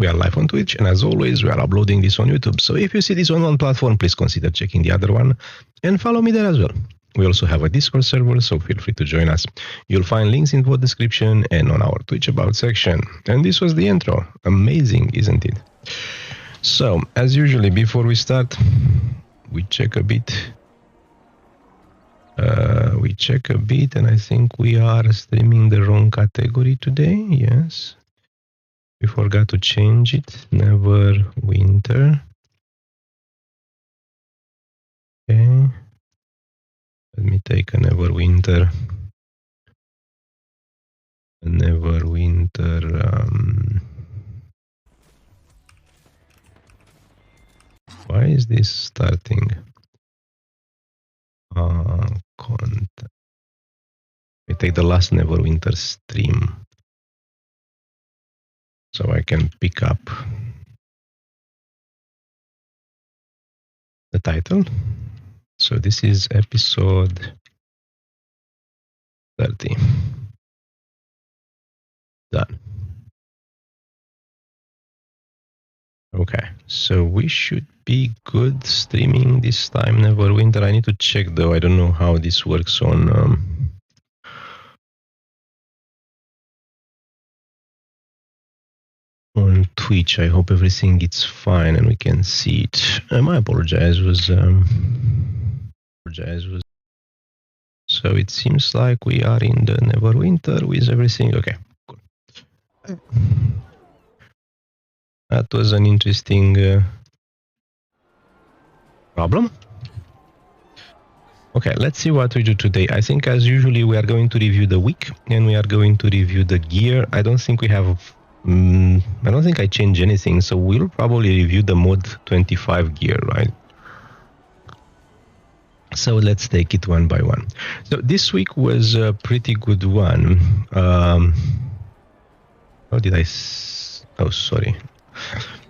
We are live on Twitch, and as always, we are uploading this on YouTube. So if you see this on one platform, please consider checking the other one and follow me there as well. We also have a Discord server, so feel free to join us. You'll find links in the description and on our Twitch About section. And this was the intro. Amazing, isn't it? So, as usually, before we start, we check a bit. And I think we are streaming the wrong category today. Yes. We forgot to change it. Neverwinter. Okay. Let me take a Neverwinter. Why is this starting? Content. We take the last Neverwinter stream. So I can pick up the title. So this is episode 30. Done. Okay, so we should be good streaming this time, Neverwinter. I need to check though. I don't know how this works on Twitch. I hope everything is fine and we can see it. I apologize. So it seems like we are in the Neverwinter with everything. Okay, cool. That was an interesting problem. Okay, let's see what we do today. I think as usually we are going to review the week and we are going to review the gear. I don't think we have... I don't think I changed anything, so we'll probably review the mod 25 gear, right? So let's take it one by one. So this week was a pretty good one. How did I... Oh, sorry.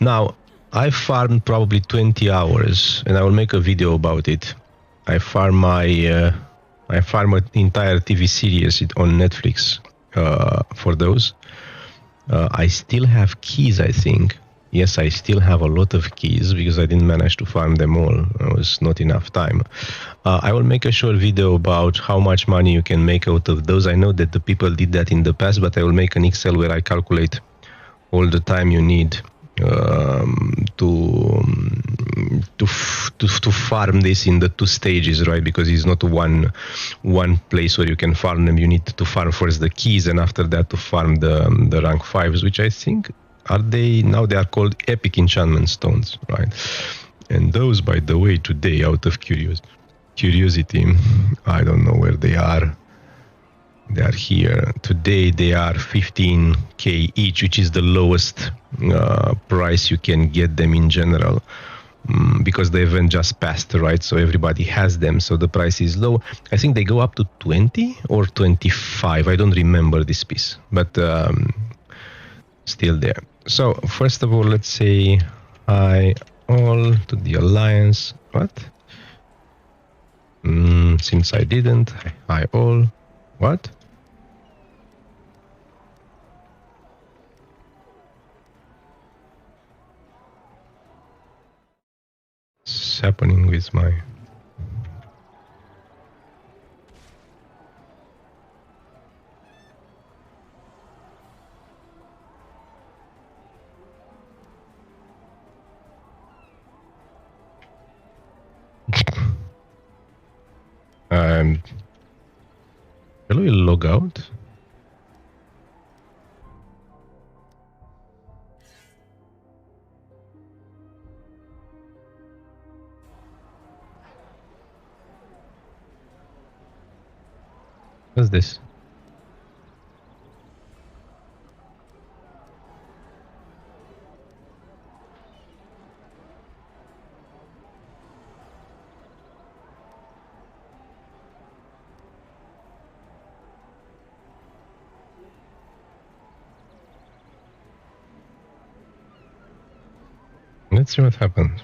Now, I farmed probably 20 hours, and I will make a video about it. I farm an entire TV series on Netflix for those. I still have keys, I think. Yes, I still have a lot of keys because I didn't manage to farm them all. It was not enough time. I will make a short video about how much money you can make out of those. I know that the people did that in the past, but I will make an Excel where I calculate all the time you need to farm this in the two stages, right? Because it's not one place where you can farm them. You need to farm first the keys, and after that to farm the rank 5s, which I think they are called epic enchantment stones, right? And those, by the way, today, out of curiosity, I don't know where they are. They are here. Today they are 15k each, which is the lowest price you can get them in general, because the event just passed, right? So everybody has them, so the price is low. I think they go up to 20 or 25. I don't remember this piece, but still there. So first of all, let's say hi all to the alliance. What? Since I didn't, hi all. What? What's happening with my... Shall we log out? What's this? Let's see what happens.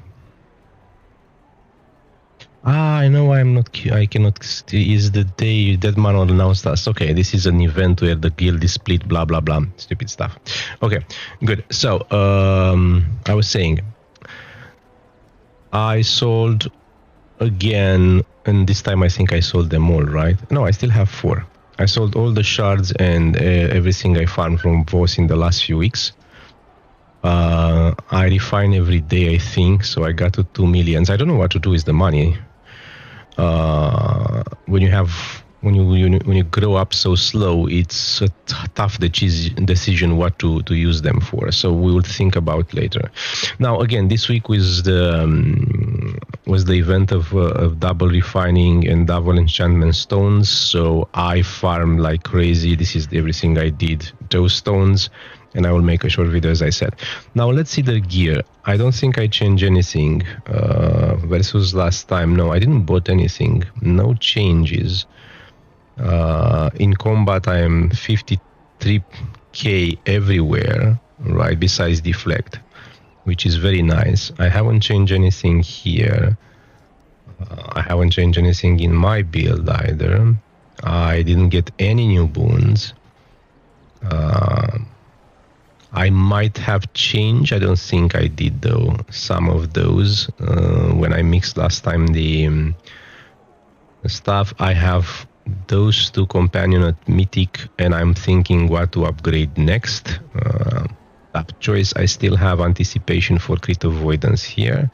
I know I'm not. I cannot. Is the day that man will announce us? Okay, this is an event where the guild is split. Blah blah blah. Stupid stuff. Okay, good. So I was saying, I sold again, and this time I think I sold them all. Right? No, I still have 4. I sold all the shards and everything I farmed from boss in the last few weeks. I refine every day, I think, so I got to 2 million. I don't know what to do with the money. When you grow up so slow, it's a tough decision what to use them for. So we will think about later. Now again, this week was the event of double refining and double enchantment stones. So I farmed like crazy. This is everything I did. Those stones. And I will make a short video, as I said. Now let's see the gear. I don't think I changed anything versus last time. No, I didn't bought anything. No changes. In combat, I am 53k everywhere, right? Besides deflect, which is very nice. I haven't changed anything here. I haven't changed anything in my build either. I didn't get any new boons. I might have changed. I don't think I did though. Some of those when I mixed last time the stuff. I have those 2 companion at mythic, and I'm thinking what to upgrade next. Top choice. I still have anticipation for crit avoidance here,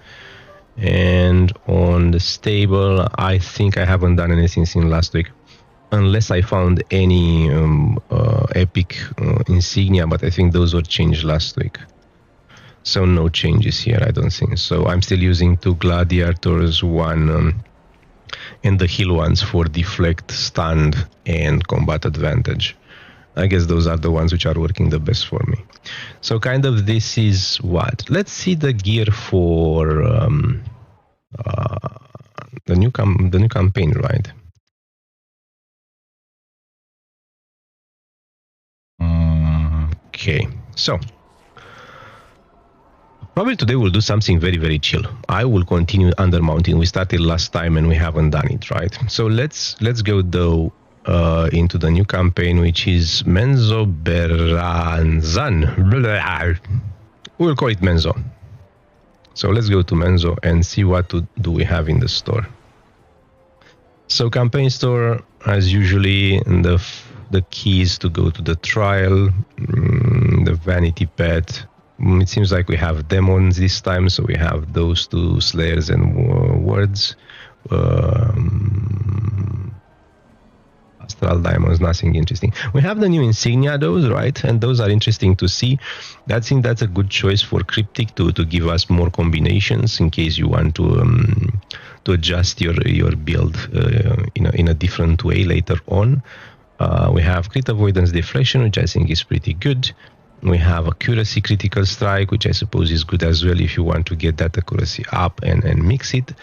and on the stable, I think I haven't done anything since last week. Unless I found any epic insignia, but I think those were changed last week. So no changes here, I don't think. So I'm still using 2 gladiators, 1 and the heal ones for deflect, stunned, and combat advantage. I guess those are the ones which are working the best for me. So kind of this is what. Let's see the gear for the new campaign, right? Okay, so probably today we'll do something very, very chill. I will continue Undermountain. We started last time and we haven't done it, right? So let's go though into the new campaign, which is Mezo Beranzan. We'll call it Mezo. So let's go to Mezo and see what do we have in the store. So campaign store, as usually, the keys to go to the trial, the vanity pet. It seems like we have demons this time, so we have those 2 slayers and words. Astral diamonds, nothing interesting. We have the new insignia, those, right? And those are interesting to see. I think that's a good choice for Cryptic to give us more combinations in case you want to adjust your build in a different way later on. We have crit avoidance deflection, which I think is pretty good. We have accuracy critical strike, which I suppose is good as well if you want to get that accuracy up and mix it.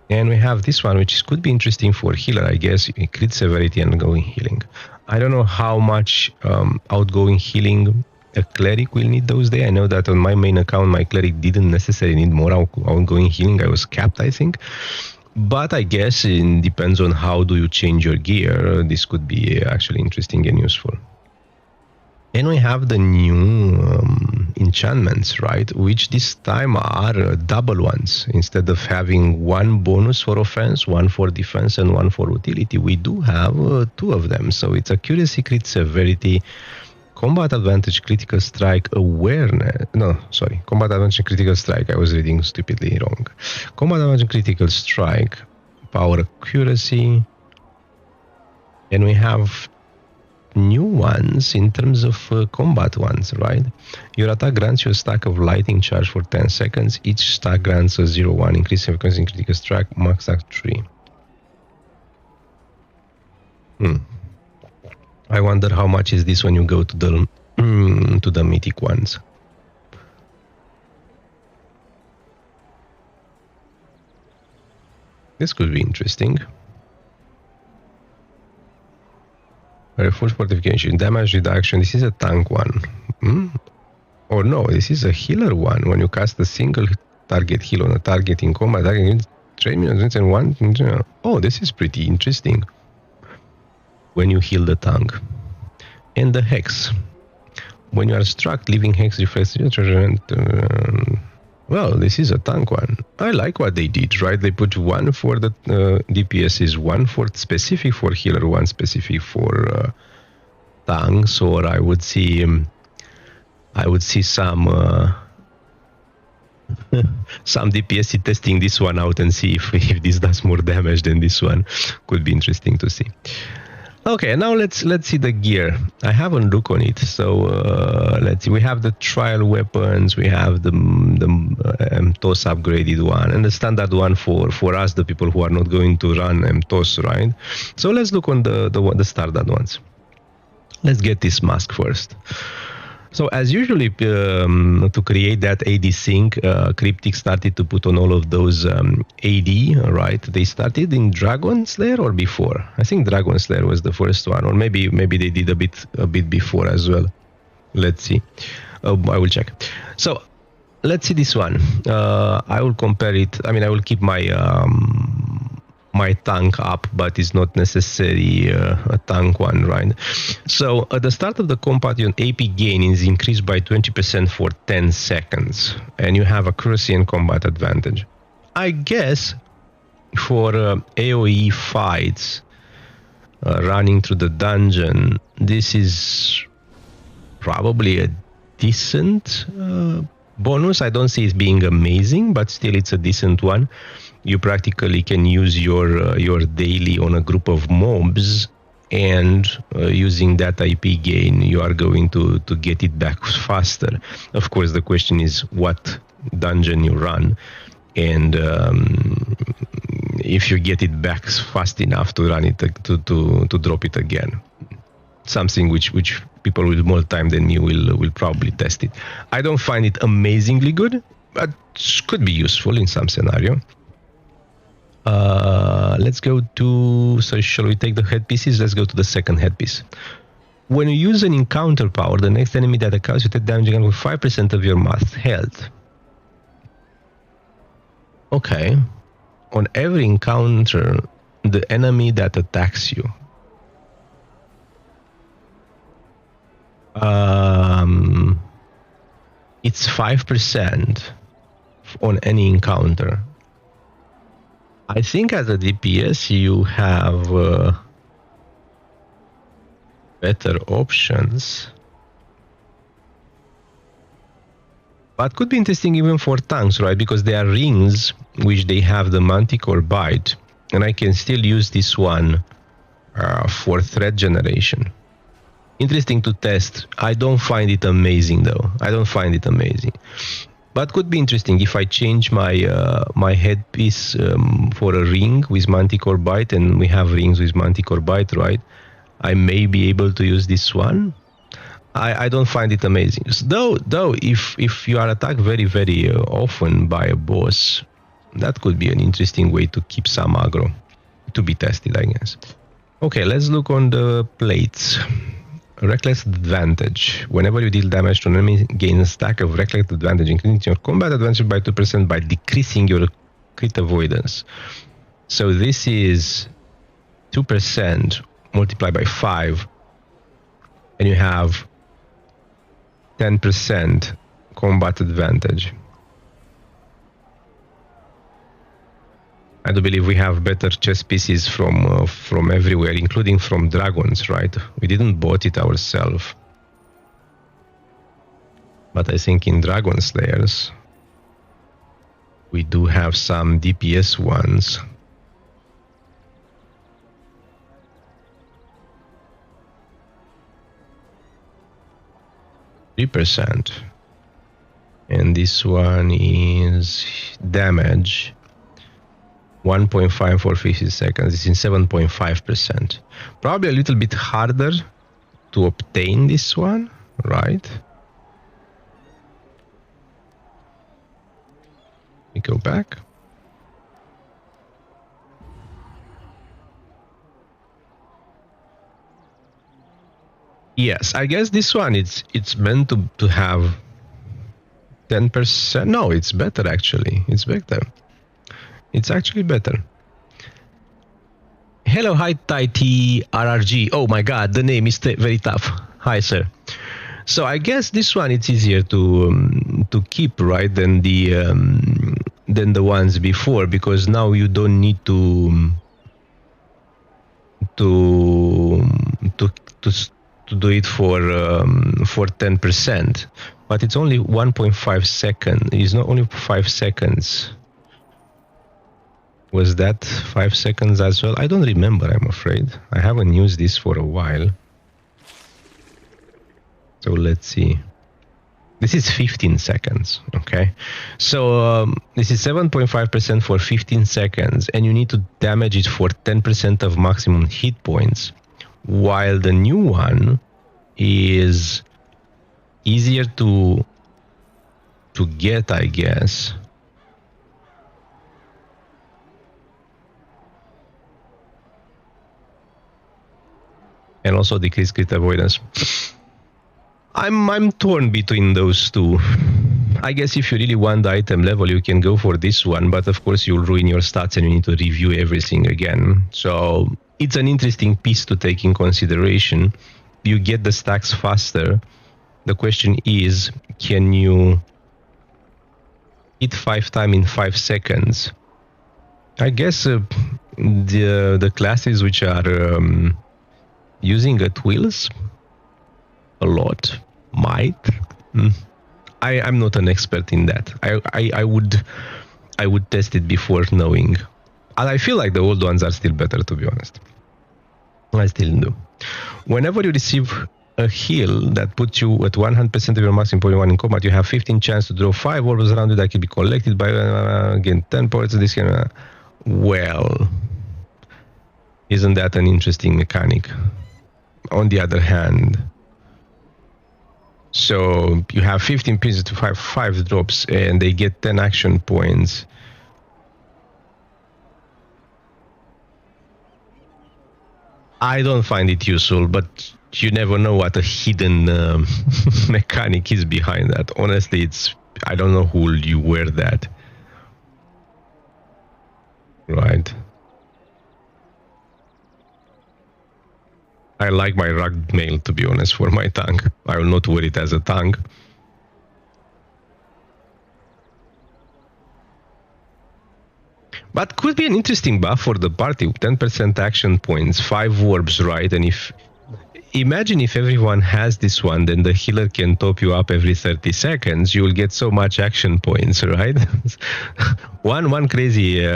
And we have this one, which could be interesting for healer, I guess, crit severity and ongoing healing. I don't know how much outgoing healing a cleric will need those days. I know that on my main account, my cleric didn't necessarily need more outgoing healing. I was capped, I think. But I guess it depends on how do you change your gear. This could be actually interesting and useful. And we have the new enchantments, right? Which this time are double ones. Instead of having 1 bonus for offense, 1 for defense, and 1 for utility, we do have 2 of them. So it's accuracy, crit severity, combat advantage, critical strike, awareness. No, sorry. Combat advantage, critical strike. I was reading stupidly wrong. Combat advantage, critical strike, power accuracy. And we have new ones in terms of combat ones, right? Your attack grants you a stack of lightning charge for 10 seconds. Each stack grants a 0-1 increase in frequency in critical strike, max attack 3. I wonder how much is this when you go to the mythic ones. This could be interesting. Full fortification, damage reduction. This is a tank one. Or no, this is a healer one. When you cast a single target heal on a target in combat, 3 minutes and one. Oh, this is pretty interesting. When you heal the tongue. And the hex. When you are struck, leaving hex reflects your treasure. Well, this is a tank one. I like what they did, right? They put one for the DPSs, one for specific for healer, one specific for tanks. Or I would see some some DPS testing this one out and see if this does more damage than this one. Could be interesting to see. Okay, now let's see the gear. I haven't looked on it, so let's see. We have the trial weapons, we have the MTOS upgraded one, and the standard one for us, the people who are not going to run MTOS, right? So let's look on the standard ones. Let's get this mask first. So as usually, to create that AD sync, Cryptic started to put on all of those AD, right? They started in Dragon Slayer or before? I think Dragon Slayer was the first one, or maybe they did a bit before as well. Let's see. I will check. So let's see this one. I will compare it. I mean, I will keep my my tank up, but it's not necessarily a tank one, right? So at the start of the combat, your AP gain is increased by 20% for 10 seconds, and you have accuracy and combat advantage. I guess for AoE fights, running through the dungeon, this is probably a decent bonus. I don't see it being amazing, but still it's a decent one. You practically can use your daily on a group of mobs, and using that IP gain, you are going to get it back faster. Of course, the question is what dungeon you run, and if you get it back fast enough to run it to drop it again. Something which people with more time than me will probably test it. I don't find it amazingly good, but could be useful in some scenario. Let's go to, so shall we take the headpieces? Let's go to the second headpiece. When you use an encounter power, the next enemy that attacks you take damage again with 5% of your max health. Okay. On every encounter, the enemy that attacks you. It's 5% on any encounter. I think as a DPS you have better options, but could be interesting even for tanks, right? Because there are rings which they have the Manticore Bite, and I can still use this one for threat generation. Interesting to test. I don't find it amazing though. I don't find it amazing. But could be interesting if I change my my headpiece for a ring with Manticore Bite, and we have rings with Manticore Bite, right? I may be able to use this one. I don't find it amazing. Though if you are attacked very often by a boss, that could be an interesting way to keep some aggro. To be tested, I guess. Okay, let's look on the plates. Reckless advantage. Whenever you deal damage to an enemy, gain a stack of reckless advantage, increasing your combat advantage by 2% by decreasing your crit avoidance. So this is 2% multiplied by 5, and you have 10% combat advantage. I do believe we have better chess pieces from everywhere, including from dragons, right? We didn't bought it ourselves. But I think in Dragon Slayers, we do have some DPS ones. %. And this one is damage. 1.5 for 50 seconds. It's in 7.5%. Probably a little bit harder to obtain this one, right? We go back. Yes, I guess this one it's meant to have 10%. No, it's better actually. It's better. It's actually better. Hello, hi, Taiti RRG. Oh my god, the name is very tough. Hi, sir. So I guess this one it's easier to keep, right, than the ones before, because now you don't need to to do it for 10%, but it's only 1.5 seconds. It's not only 5 seconds. Was that 5 seconds as well? I don't remember, I'm afraid. I haven't used this for a while. So let's see. This is 15 seconds, okay? So this is 7.5% for 15 seconds, and you need to damage it for 10% of maximum hit points, while the new one is easier to get, I guess. And also decrease crit avoidance. I'm torn between those two. I guess if you really want the item level, you can go for this one, but of course you'll ruin your stats and you need to review everything again. So it's an interesting piece to take in consideration. You get the stacks faster. The question is, can you hit 5 times in 5 seconds? I guess the classes which are using at wheels a lot might. I'm not an expert in that. I would test it before knowing. And I feel like the old ones are still better, to be honest. I still do. Whenever you receive a heal that puts you at 100% of your maximum point 1 in combat, you have 15 chance to draw 5 orbs around you that can be collected by again 10 points. This can well, isn't that an interesting mechanic? On the other hand, so you have 15 pieces to 5 drops, and they get 10 action points. I don't find it useful, but you never know what a hidden mechanic is behind that. Honestly, I don't know who will you wear that. Right. I like my rugged mail, to be honest, for my tank. I will not wear it as a tank. But could be an interesting buff for the party. 10% action points, 5 orbs, right? And imagine if everyone has this one, then the healer can top you up every 30 seconds. You will get so much action points, right? One crazy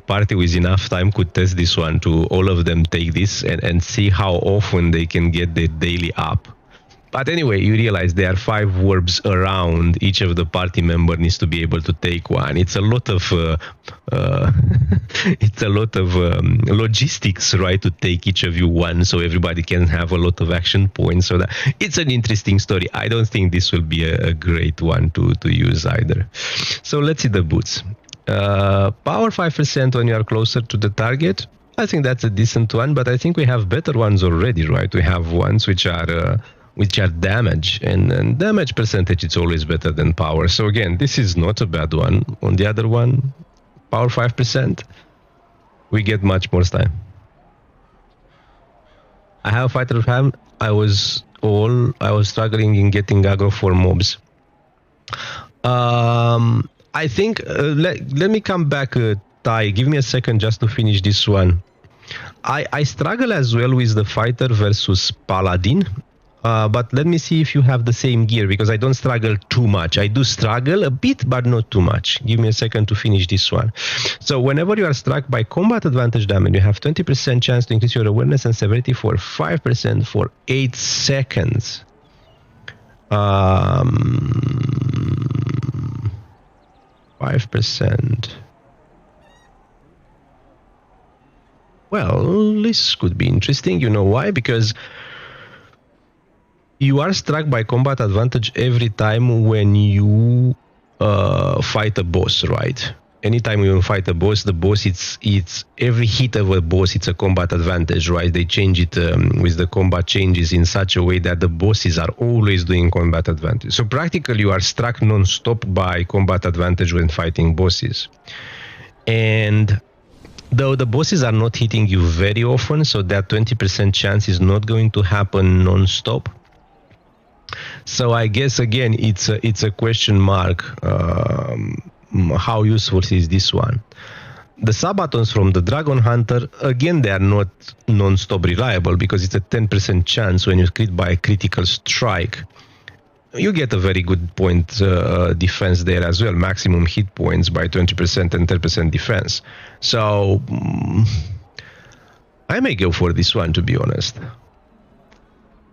party with enough time could test this one to all of them take this and see how often they can get their daily up. But anyway, you realize there are 5 orbs around. Each of the party member needs to be able to take one. It's a lot of logistics, right? To take each of you one, so everybody can have a lot of action points. So that it's an interesting story. I don't think this will be a great one to use either. So let's see the boots. Power 5% when you are closer to the target. I think that's a decent one, but I think we have better ones already, right? We have ones which are damage, and damage percentage is always better than power. So again, this is not a bad one. On the other one, power 5%, we get much more time. I have a fighter ham. I was struggling in getting aggro for mobs. I think let me come back, Ty. Give me a second just to finish this one. I struggle as well with the fighter versus paladin. But let me see if you have the same gear, because I don't struggle too much. I do struggle a bit, but not too much. Give me a second to finish this one. So whenever you are struck by combat advantage damage, you have 20% chance to increase your awareness and severity for 5% for 8 seconds. 5%. Well, this could be interesting. You know why? Because you are struck by combat advantage every time when you fight a boss, right? Anytime you fight a boss, the boss, it's every hit of a boss, it's a combat advantage, right? They change it with the combat changes in such a way that the bosses are always doing combat advantage. So practically you are struck non-stop by combat advantage when fighting bosses. And though the bosses are not hitting you very often, so that 20% chance is not going to happen non-stop. So I guess again it's a question mark. How useful is this one? The Sabatons from the Dragon Hunter, again, they are not non-stop reliable because it's a 10% chance when you crit by a critical strike. You get a very good point defense there as well, maximum hit points by 20% and 10% defense. So I may go for this one, to be honest.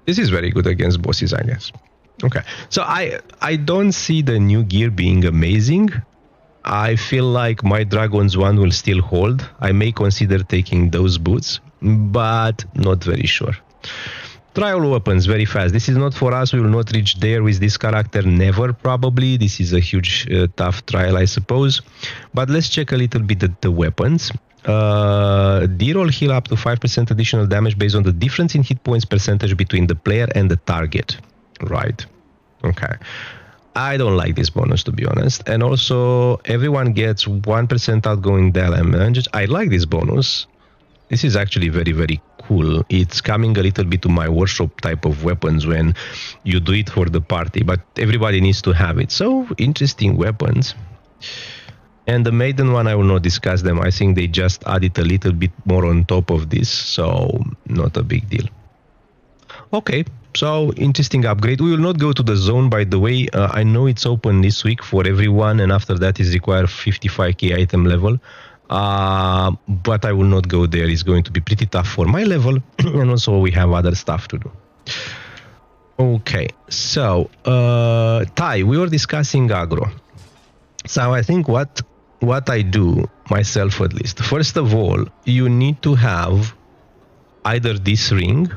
This is very good against bosses, I guess. Okay, so I don't see the new gear being amazing. I feel like my Dragon's one will still hold. I may consider taking those boots, but not very sure. Trial weapons, very fast. This is not for us. We will not reach there with this character. Never, probably. This is a huge, tough trial, I suppose. But let's check a little bit at the weapons. D-roll heal up to 5% additional damage based on the difference in hit points percentage between the player and the target. Right. Okay. I don't like this bonus, to be honest. And also, everyone gets 1% outgoing damage. I like this bonus. This is actually very, very cool. It's coming a little bit to my workshop type of weapons when you do it for the party, but everybody needs to have it. So, interesting weapons. And the Maiden one, I will not discuss them. I think they just added a little bit more on top of this, so not a big deal. Okay. So, interesting upgrade. We will not go to the zone, by the way. I know it's open this week for everyone, and after that is required 55k item level. But I will not go there. It's going to be pretty tough for my level, and also we have other stuff to do. Okay, so, Ty, we were discussing aggro. So, I think what I do, myself at least, first of all, you need to have either this ring,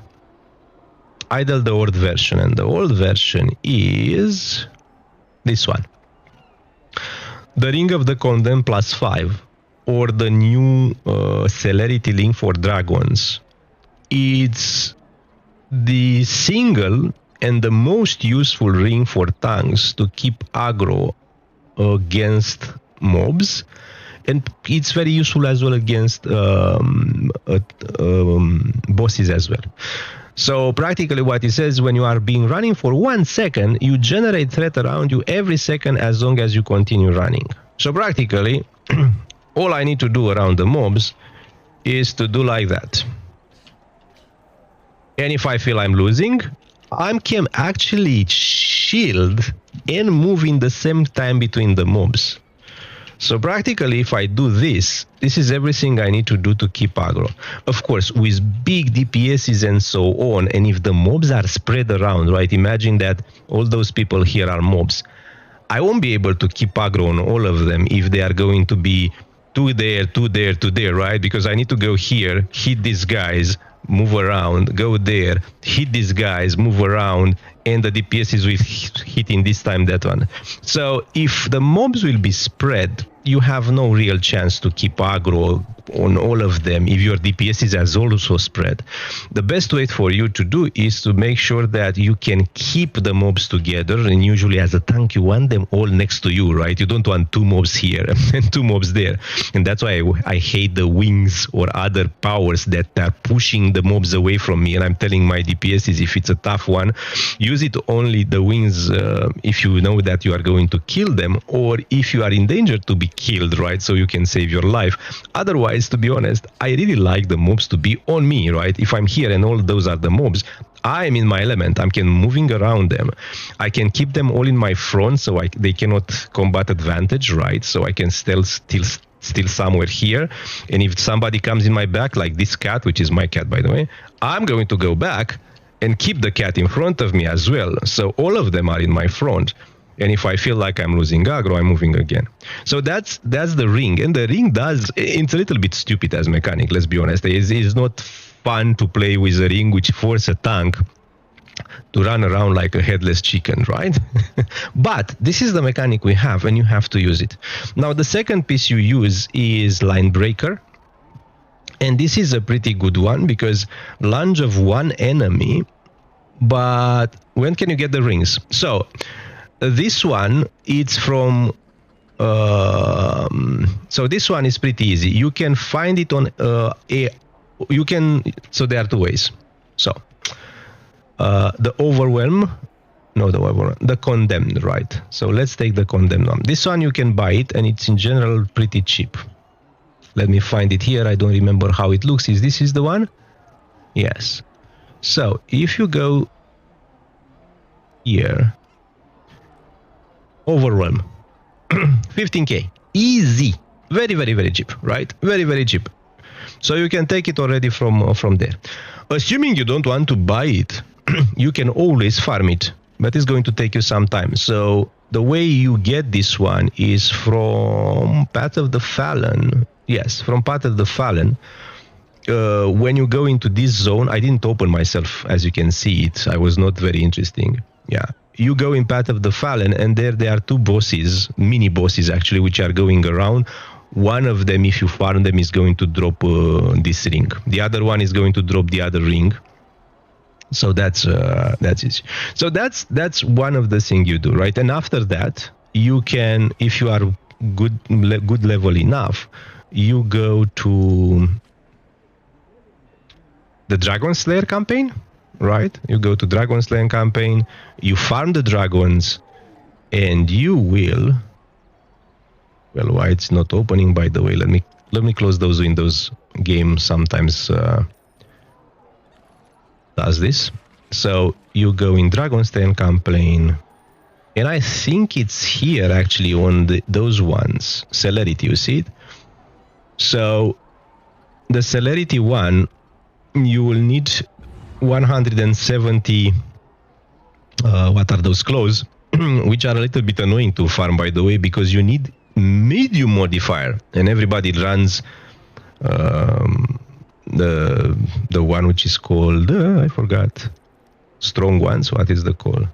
either the old version, and the old version is this one. The Ring of the Condemned +5, or the new Celerity Link for Dragons. It's the single and the most useful ring for tanks to keep aggro against mobs. And it's very useful as well against bosses as well. So practically what it says, when you are being running for 1 second, you generate threat around you every second as long as you continue running. So practically, all I need to do around the mobs is to do like that. And if I feel I'm losing, I can actually shield and move in the same time between the mobs. So practically, if I do this, this is everything I need to do to keep aggro. Of course, with big DPSs and so on, and if the mobs are spread around, right? Imagine that all those people here are mobs. I won't be able to keep aggro on all of them if they are going to be 2 there, 2 there, 2 there, right? Because I need to go here, hit these guys, move around, go there, hit these guys, move around, and the DPS will hit in this time that one. So if the mobs will be spread, you have no real chance to keep aggro on all of them if your DPS is also spread. The best way for you to do is to make sure that you can keep the mobs together, and usually as a tank you want them all next to you, right? You don't want 2 mobs here and 2 mobs there. And that's why I hate the wings or other powers that are pushing the mobs away from me. And I'm telling my DPSs, if it's a tough one, use it only the wings if you know that you are going to kill them, or if you are in danger to be killed, right? So you can save your life. Otherwise, to be honest, I really like the mobs to be on me, right? If I'm here and all those are the mobs, I'm in my element. I can moving around them. I can keep them all in my front so they cannot combat advantage, right? So I can still somewhere here. And if somebody comes in my back, like this cat, which is my cat, by the way, I'm going to go back and keep the cat in front of me as well. So all of them are in my front. And if I feel like I'm losing aggro, I'm moving again. So that's the ring. And the ring it's a little bit stupid as mechanic, let's be honest. It's not fun to play with a ring which forces a tank to run around like a headless chicken, right? But this is the mechanic we have, and you have to use it. Now, the second piece you use is Line Breaker. And this is a pretty good one because lunge of one enemy, but when can you get the rings? So, this one, it's from So this one is pretty easy. You can find it on so there are two ways. So the overwhelm, no, the condemned, right? So let's take the condemned one. This one you can buy it, and it's in general pretty cheap. Let me find it here. I don't remember how it looks. This is the one? Yes. So if you go here, overwhelm, 15k, easy, very, very, very cheap, right? Very, very cheap. So you can take it already from there. Assuming you don't want to buy it, you can always farm it, but it's going to take you some time. So the way you get this one is from Path of the Fallen. Yes, from Path of the Fallen. When you go into this zone, I didn't open myself, as you can see it. I was not very interesting. Yeah. You go in Path of the Fallen, and there are two bosses, mini bosses actually, which are going around. One of them, if you farm them, is going to drop this ring. The other one is going to drop the other ring. So that's it. So that's one of the things you do, right? And after that, you can, if you are good level enough, you go to the Dragon Slayer campaign, right? You go to Dragon Slayer campaign, you farm the dragons, and you will. Well, why it's not opening, by the way? Let me close those windows. Game sometimes does this. So you go in Dragon Slayer campaign, and I think it's here actually on those ones. Celerity, you see it? So the Celerity one, you will need 170 what are those claws, which are a little bit annoying to farm, by the way, because you need medium modifier, and everybody runs the one which is called I forgot, strong ones. What is the call?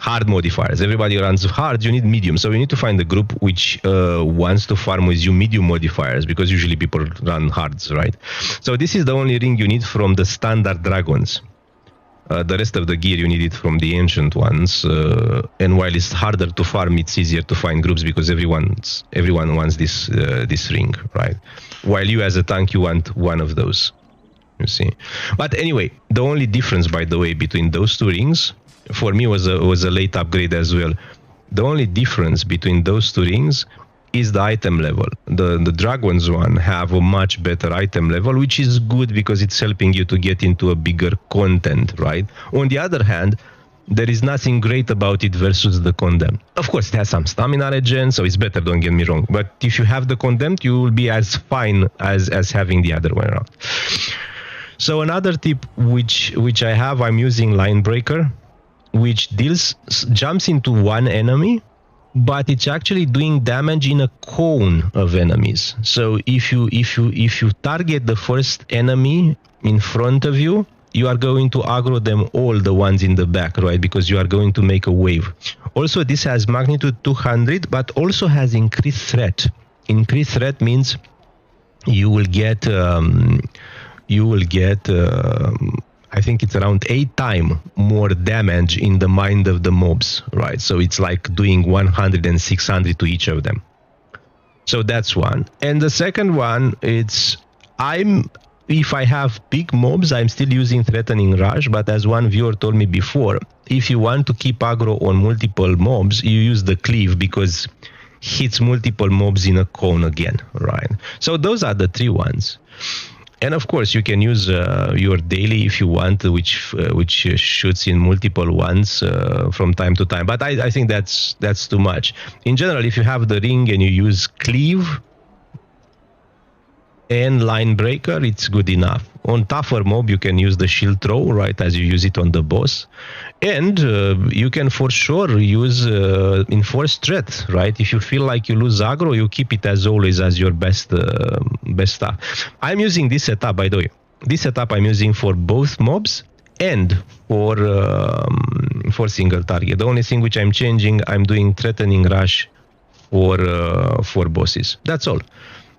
Hard modifiers. Everybody runs hard. You need medium, so you need to find a group which wants to farm with you medium modifiers, because usually people run hards, right? So this is the only ring you need from the standard dragons. The rest of the gear you need it from the ancient ones, and while it's harder to farm, it's easier to find groups because everyone wants this ring, right? While you as a tank, you want one of those, you see. But anyway, the only difference, by the way, between those two rings, for me was a late upgrade as well. The only difference between those two rings is the item level. The Dragons one have a much better item level, which is good because it's helping you to get into a bigger content, right? On the other hand, there is nothing great about it versus the Condemned. Of course, it has some stamina regen, so it's better, don't get me wrong. But if you have the Condemned, you will be as fine as having the other one around. So another tip which I have, I'm using Line Breaker, which jumps into one enemy, but it's actually doing damage in a cone of enemies. So if you target the first enemy in front of you, you are going to aggro them all, the ones in the back, right? Because you are going to make a wave. Also, this has magnitude 200, but also has increased threat. Increased threat means you will get I think it's around 8 times more damage in the mind of the mobs, right? So it's like doing 100 and 600 to each of them. So that's one. And the second one, if I have big mobs, I'm still using Threatening Rush, but as one viewer told me before, if you want to keep aggro on multiple mobs, you use the Cleave because hits multiple mobs in a cone again, right? So those are the 3 ones. And of course, you can use your daily if you want, which shoots in multiple ones from time to time. But I think that's too much. In general, if you have the ring and you use Cleave and Line Breaker, it's good enough. On tougher mob, you can use the Shield Throw, right, as you use it on the boss. And you can for sure use Enforced Threat, right? If you feel like you lose aggro, you keep it as always as your best stuff. I'm using this setup, by the way. This setup I'm using for both mobs and for single target. The only thing which I'm changing, I'm doing Threatening Rush for bosses. That's all.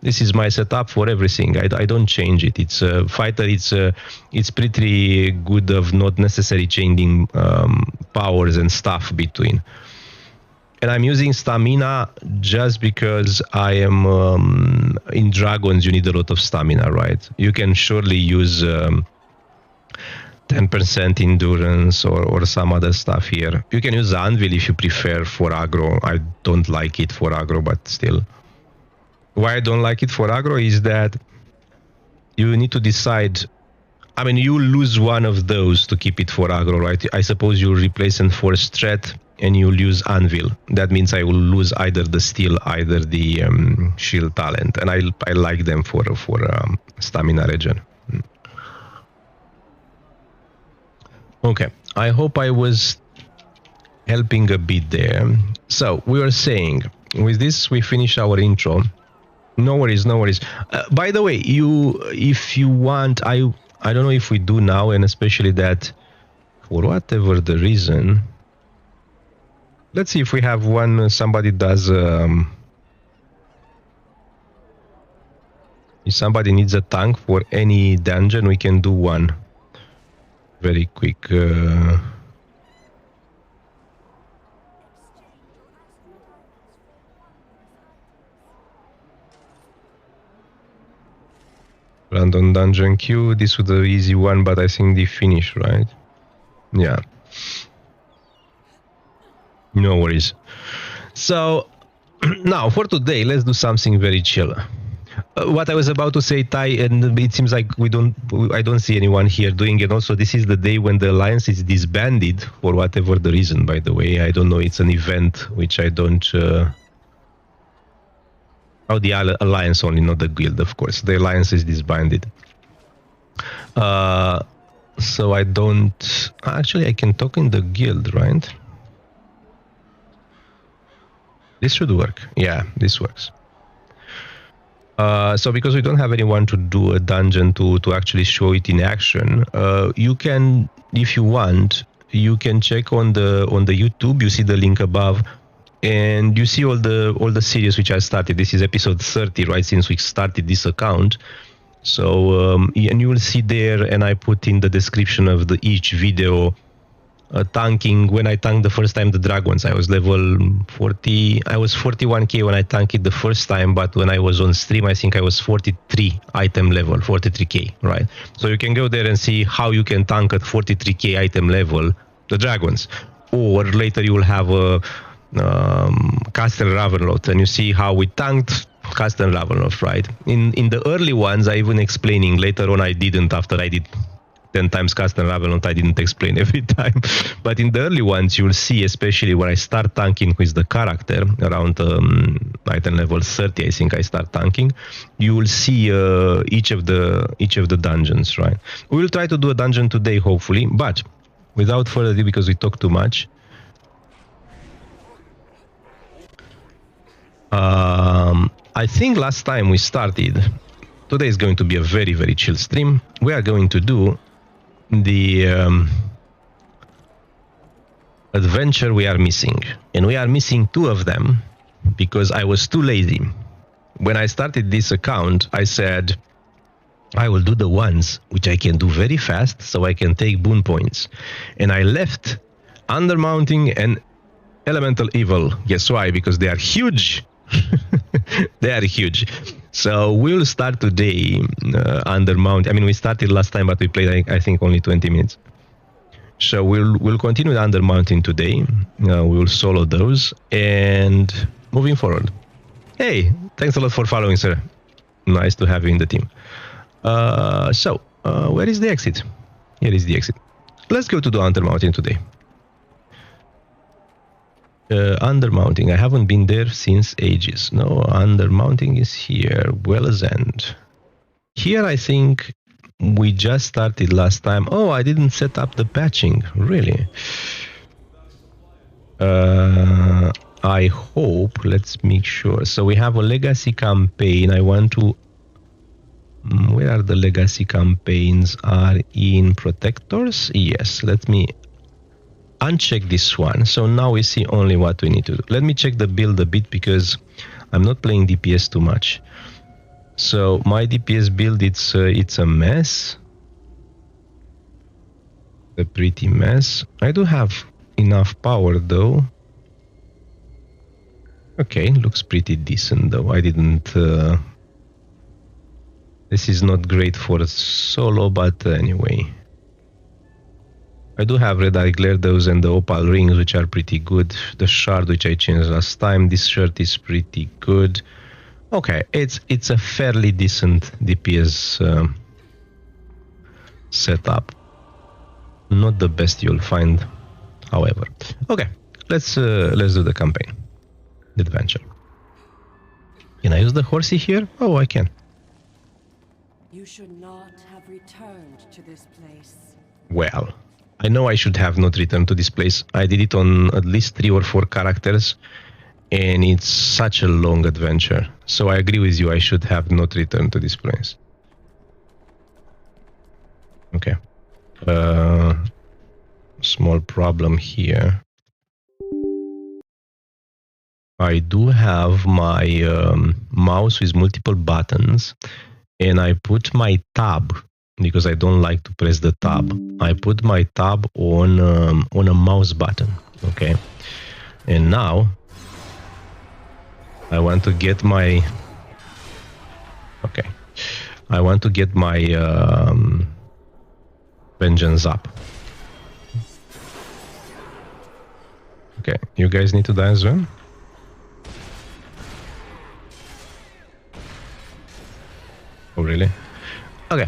This is my setup for everything. I don't change it. It's a fighter. It's pretty good of not necessarily changing powers and stuff between. And I'm using stamina just because I am in dragons. You need a lot of stamina, right? You can surely use 10% endurance or some other stuff here. You can use anvil if you prefer for aggro. I don't like it for aggro, but still. Why I don't like it for aggro is that you need to decide. I mean, you lose one of those to keep it for aggro, right? I suppose you replace it for strat and you'll use anvil. That means I will lose either the steel, either the shield talent, and I like them for stamina regen. Okay, I hope I was helping a bit there. So we were saying, with this we finish our intro. No worries, no worries. By the way, if you want, I don't know if we do now, and especially that for whatever the reason. Let's see if we have one. Somebody does. If somebody needs a tank for any dungeon, we can do one. Very quick. Random dungeon queue. This was the easy one, but I think they finish, right? Yeah. No worries. So now for today, let's do something very chill. What I was about to say, Ty, and it seems like I don't see anyone here doing it. Also, this is the day when the alliance is disbanded for whatever the reason. By the way, I don't know. It's an event which I don't. Oh, the alliance only, not the guild, of course. The alliance is disbanded. So I don't. Actually, I can talk in the guild, right? This should work. Yeah, this works. So because we don't have anyone to do a dungeon to actually show it in action, you can, if you want, you can check on the YouTube. You see the link above, and you see all the series which I started. This is episode 30, right? Since we started this account. So and you will see there, and I put in the description of each video. Tanking, when I tanked the first time the dragons, I was level 40. I was 41k when I tanked it the first time, but when I was on stream, I think I was 43 item level, 43k, right? So you can go there and see how you can tank at 43k item level the dragons, or later you will have a Castle Ravenloft, and you see how we tanked Castle Ravenloft, right? In the early ones, I even explaining. Later on, I didn't. After I did 10 times Castle Ravenloft, I didn't explain every time. But in the early ones, you'll see, especially when I start tanking with the character, around item level 30, I think I start tanking, you will see each of the dungeons, right? We will try to do a dungeon today, hopefully, but without further ado, because we talk too much, I think last time we started, today is going to be a very, very chill stream. We are going to do the adventure we are missing, and we are missing 2 of them because I was too lazy. When I started this account, I said I will do the ones which I can do very fast so I can take boon points, and I left Undermounting and Elemental Evil. Guess why? Because they are huge. They are huge. So we'll start today Undermountain. I mean, we started last time, but we played, I think, only 20 minutes. So we'll continue with Undermountain today. We will solo those, and moving forward. Hey, thanks a lot for following, sir. Nice to have you in the team. So where is the exit? Here is the exit. Let's go to the Undermountain today. Undermounting. I haven't been there since ages. No, Undermounting is here. Well's End. Here, I think we just started last time. Oh, I didn't set up the patching. Really? I hope. Let's make sure. So we have a legacy campaign. I want to... Where are the legacy campaigns? Are in protectors? Yes, let me uncheck this one. So now we see only what we need to do. Let me check the build a bit because I'm not playing DPS too much. So my DPS build, it's a mess. A pretty mess. I do have enough power though. Okay, looks pretty decent though. I didn't... this is not great for solo, but anyway. I do have Red Eye Gyarados and the Opal Rings, which are pretty good. The Shard, which I changed last time. This shirt is pretty good. Okay, it's a fairly decent DPS setup. Not the best you'll find, however. Okay, let's do the campaign, the adventure. Can I use the horsey here? Oh, I can. You should not have returned to this place. Well, I know I should have not returned to this place. I did it on at least 3 or 4 characters, and it's such a long adventure. So I agree with you, I should have not returned to this place. Okay. Small problem here. I do have my mouse with multiple buttons, and I put my tab, because I don't like to press the tab. I put my tab on a mouse button, okay? And now I want to get my... Okay. I want to get my vengeance up. Okay, you guys need to die as well? Oh, really? Okay.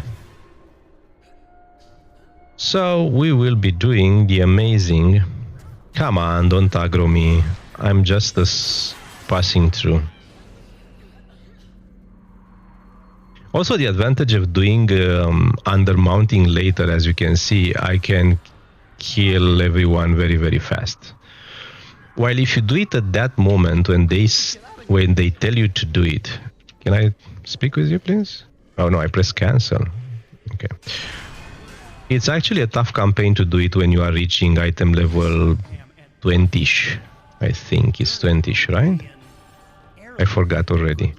So we will be doing the amazing... Come on, don't aggro me. I'm just passing through. Also, the advantage of doing undermounting later, as you can see, I can kill everyone very, very fast. While if you do it at that moment when they tell you to do it... Can I speak with you, please? Oh no, I press cancel. Okay. It's actually a tough campaign to do it when you are reaching item level 20-ish. I think it's 20-ish, right? I forgot already.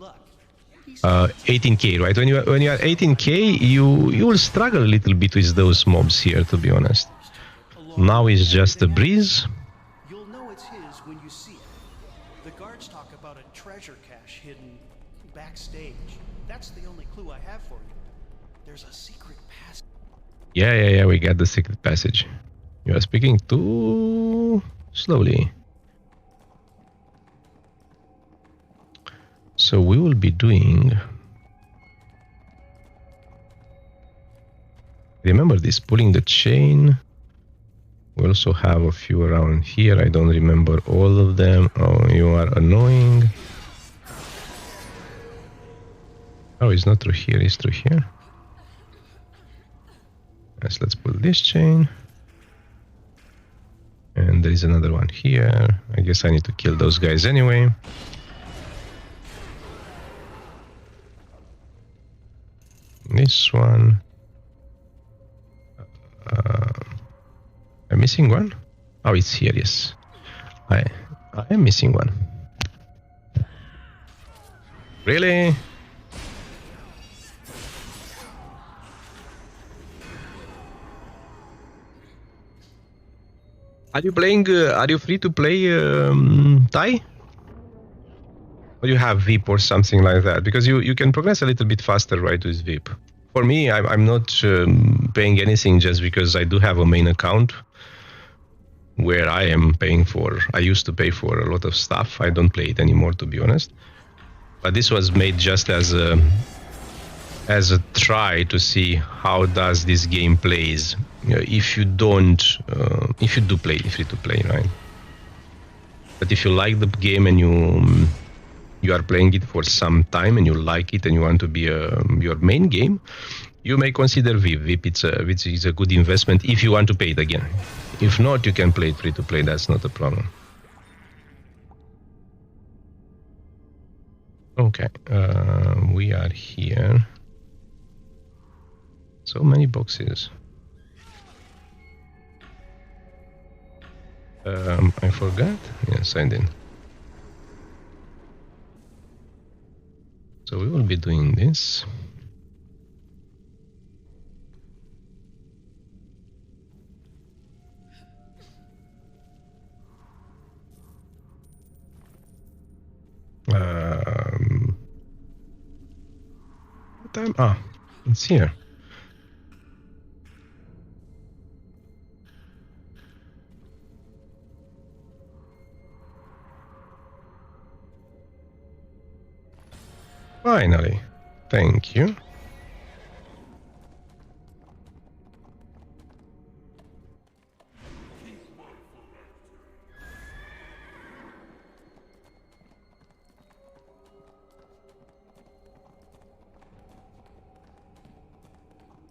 18k, right? When you are 18k, you will struggle a little bit with those mobs here, to be honest. Now it's just a breeze. You'll know it's his when you see it. The guards talk about a treasure cache hidden backstage. That's the only clue I have for you. There's a secret passage. Yeah, we got the secret passage. You are speaking too slowly. So we will be doing... Remember this, pulling the chain. We also have a few around here. I don't remember all of them. Oh, you are annoying. Oh, it's not through here, it's through here. Yes, let's pull this chain. And there is another one here. I guess I need to kill those guys anyway. This one. I'm missing one? Oh, it's here, yes. I am missing one. Really? Are you playing, are you free to play Thai? Or you have VIP or something like that? Because you can progress a little bit faster, right, with VIP. For me, I'm not paying anything just because I do have a main account where I am paying for... I used to pay for a lot of stuff. I don't play it anymore, to be honest. But this was made just as a try to see how does this game plays. If you don't, if you do play free to play, right? But if you like the game and you are playing it for some time and you like it and you want to be your main game, you may consider VIP. VIP it's a good investment if you want to pay it again. If not, you can play it free to play. That's not a problem. Okay, we are here. So many boxes. I forgot? Yes, I did. So we will be doing this. time? Ah, it's here. Finally. Thank you.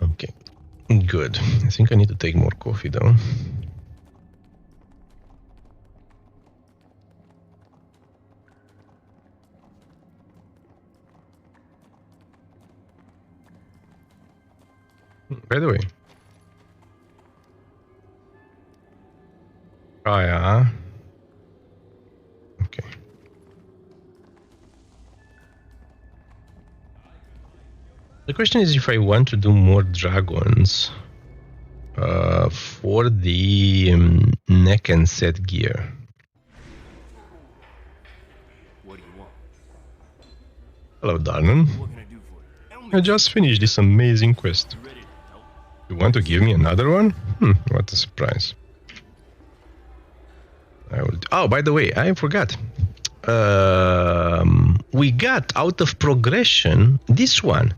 Okay, good. I think I need to take more coffee though. By the way. Oh yeah. Okay. The question is if I want to do more dragons for the neck and set gear. What do you want? Hello, Darnan. What can I do for you? I just finished this amazing quest. You ready to help? You want to give me another one? What a surprise. I will. Oh, by the way, I forgot. We got out of progression this one.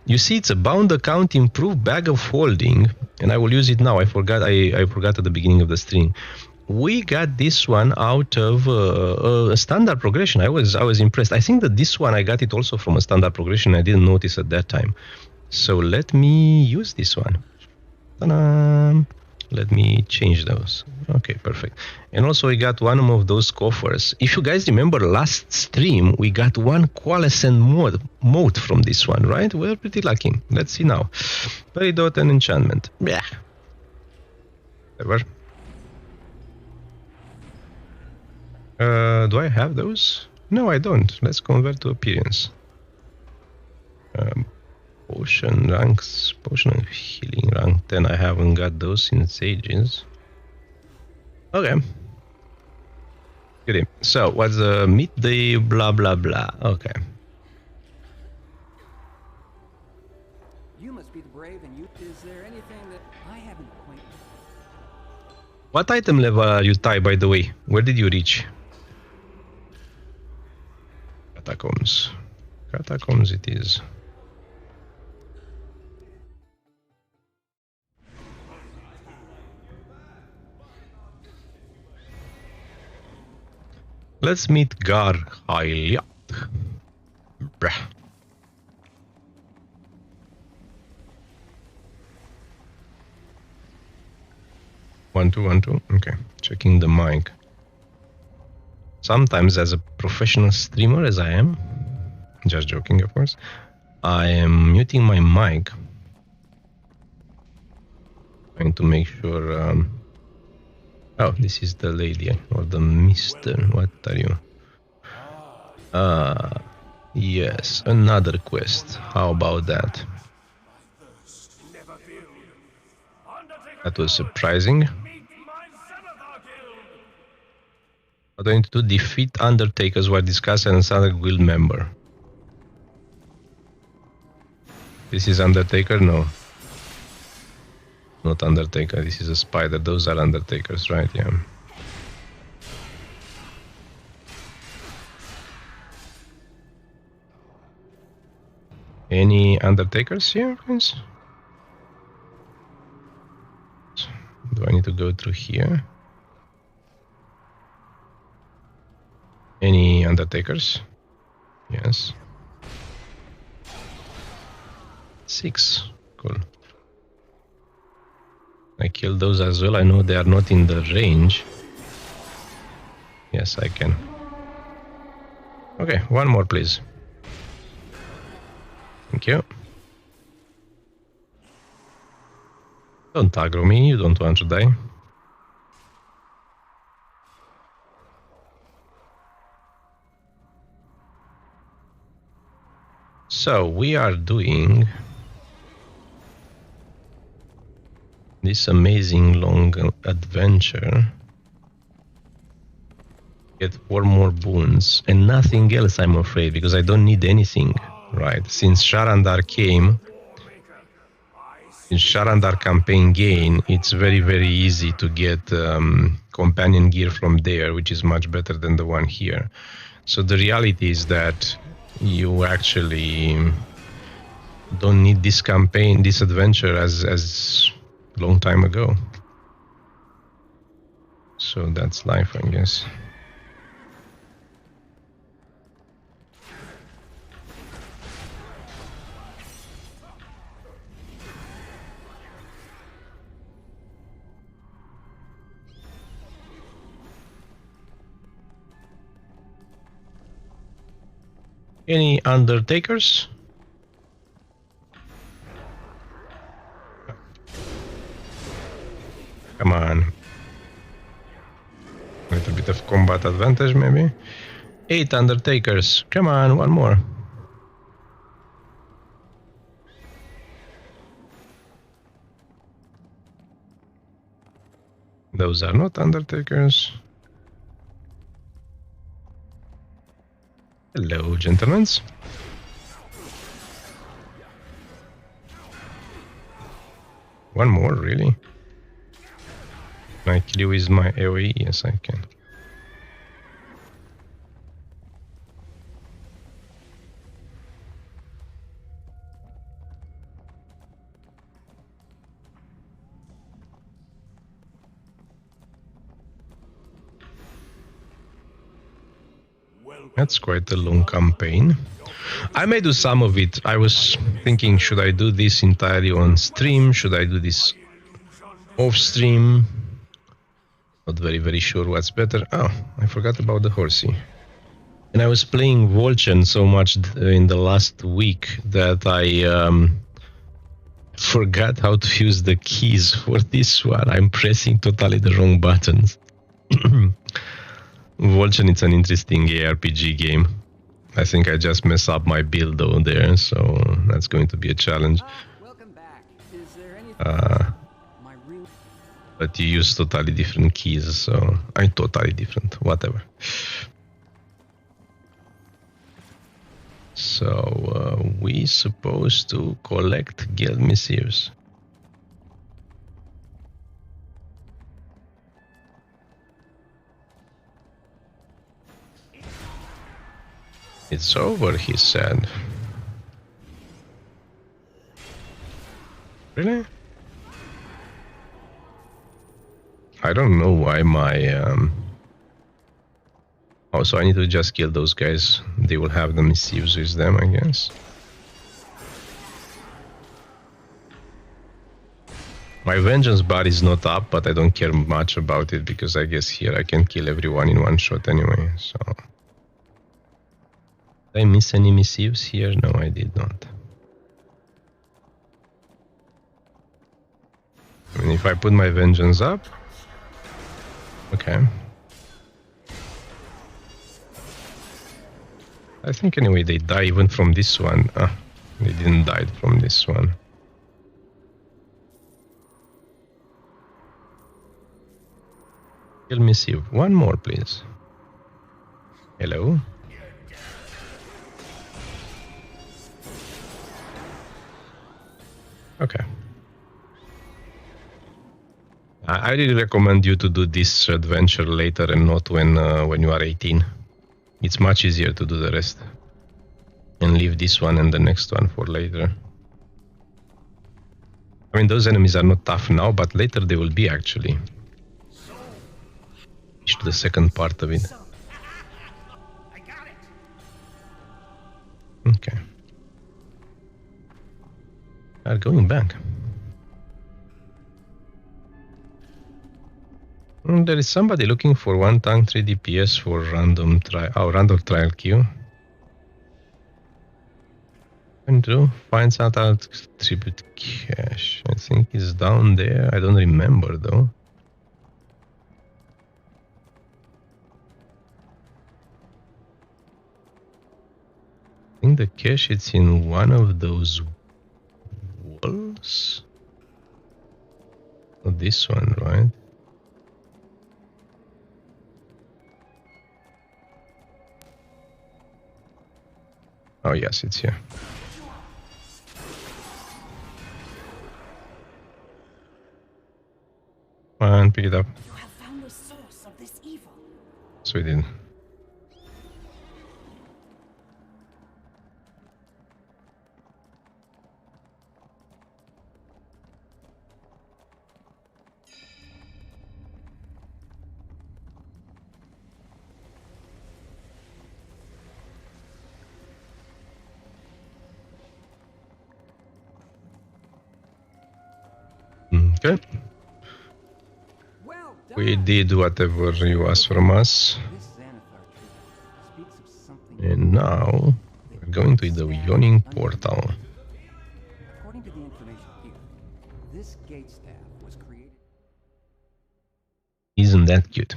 You see, it's a bound account improved bag of holding, and I will use it now. I forgot. I forgot at the beginning of the stream. We got this one out of a standard progression. I was impressed. I think that this one I got it also from a standard progression. I didn't notice at that time. So let me use this one. Ta-da! Let me change those. Okay, perfect. And also we got one of those coffers. If you guys remember last stream, we got one coalescent mode from this one, right? We're pretty lucky. Let's see now. Peridot and enchantment. Yeah. Whatever. Do I have those? No, I don't. Let's convert to appearance. Potion ranks, potion of healing rank 10. I haven't got those since ages. Okay. Good. So what's meet the blah blah blah? Okay. You must be the brave, and you. Is there anything that I haven't quite? What item level are you, Ty, by the way? Where did you reach? Catacombs. Catacombs it is. Let's meet Garhaliat. Bruh. One, two. Okay, checking the mic. Sometimes as a professional streamer, as I am, just joking of course, I am muting my mic. Trying to make sure... Oh, this is the lady or the mister. What are you? Yes, another quest. How about that? That was surprising. What do I need to do? Defeat Undertakers while discussing another guild member. This is Undertaker? No. Not Undertaker, this is a spider. Those are Undertakers, right? Yeah. Any Undertakers here, friends? Do I need to go through here? Any Undertakers? Yes. 6. Cool. I killed those as well. I know they are not in the range. Yes, I can. Okay, one more, please. Thank you. Don't aggro me, you don't want to die. So, we are doing this amazing long adventure. Get 4 more boons and nothing else, I'm afraid, because I don't need anything. right? Since Sharandar came, in Sharandar campaign gain, it's very, very easy to get companion gear from there, which is much better than the one here. So the reality is that you actually don't need this campaign, this adventure as long time ago. So that's life, I guess. Any Undertakers? Come on. A little bit of combat advantage, maybe. 8 Undertakers. Come on, one more. Those are not Undertakers. Hello, gentlemen. One more, really? Can I kill you with my AoE? Yes, I can. That's quite a long campaign. I may do some of it. I was thinking, should I do this entirely on stream? Should I do this off stream? Not very, very sure what's better. Oh, I forgot about the horsey. And I was playing Volchen so much in the last week that I forgot how to use the keys for this one. I'm pressing totally the wrong buttons. Volchen, it's an interesting ARPG game. I think I just messed up my build though there, so that's going to be a challenge. Welcome back. Is there anything my real But you use totally different keys, so I'm totally different, whatever. So we supposed to collect guild missives. It's over, he said. Really? I don't know why my oh, so I need to just kill those guys. They will have the missives with them, I guess. My vengeance bar is not up, but I don't care much about it because I guess here I can kill everyone in one shot anyway, so... Did I miss any missives here? No, I did not. I mean, if I put my vengeance up... Okay. I think anyway they die even from this one. Ah, they didn't die from this one. Kill missive. One more, please. Hello? Okay. I really recommend you to do this adventure later and not when you are 18. It's much easier to do the rest. And leave this one and the next one for later. I mean, those enemies are not tough now, but later they will be actually. To the second part of it. Okay. Are going back. There is somebody looking for 1 tank 3 DPS for random trial queue. And to find out how to distribute cash. I think it's down there. I don't remember though. I think the cache is in one of those walls. Not this one, right? Oh yes, it's here. Come on, pick it up. You have found the source of this evil. So we did. Okay. Well done. We did whatever you asked from us. This Xanathar tree speaks of something. And now we're going to the yawning portal. According to the information here, this gate staff was created. Isn't that cute?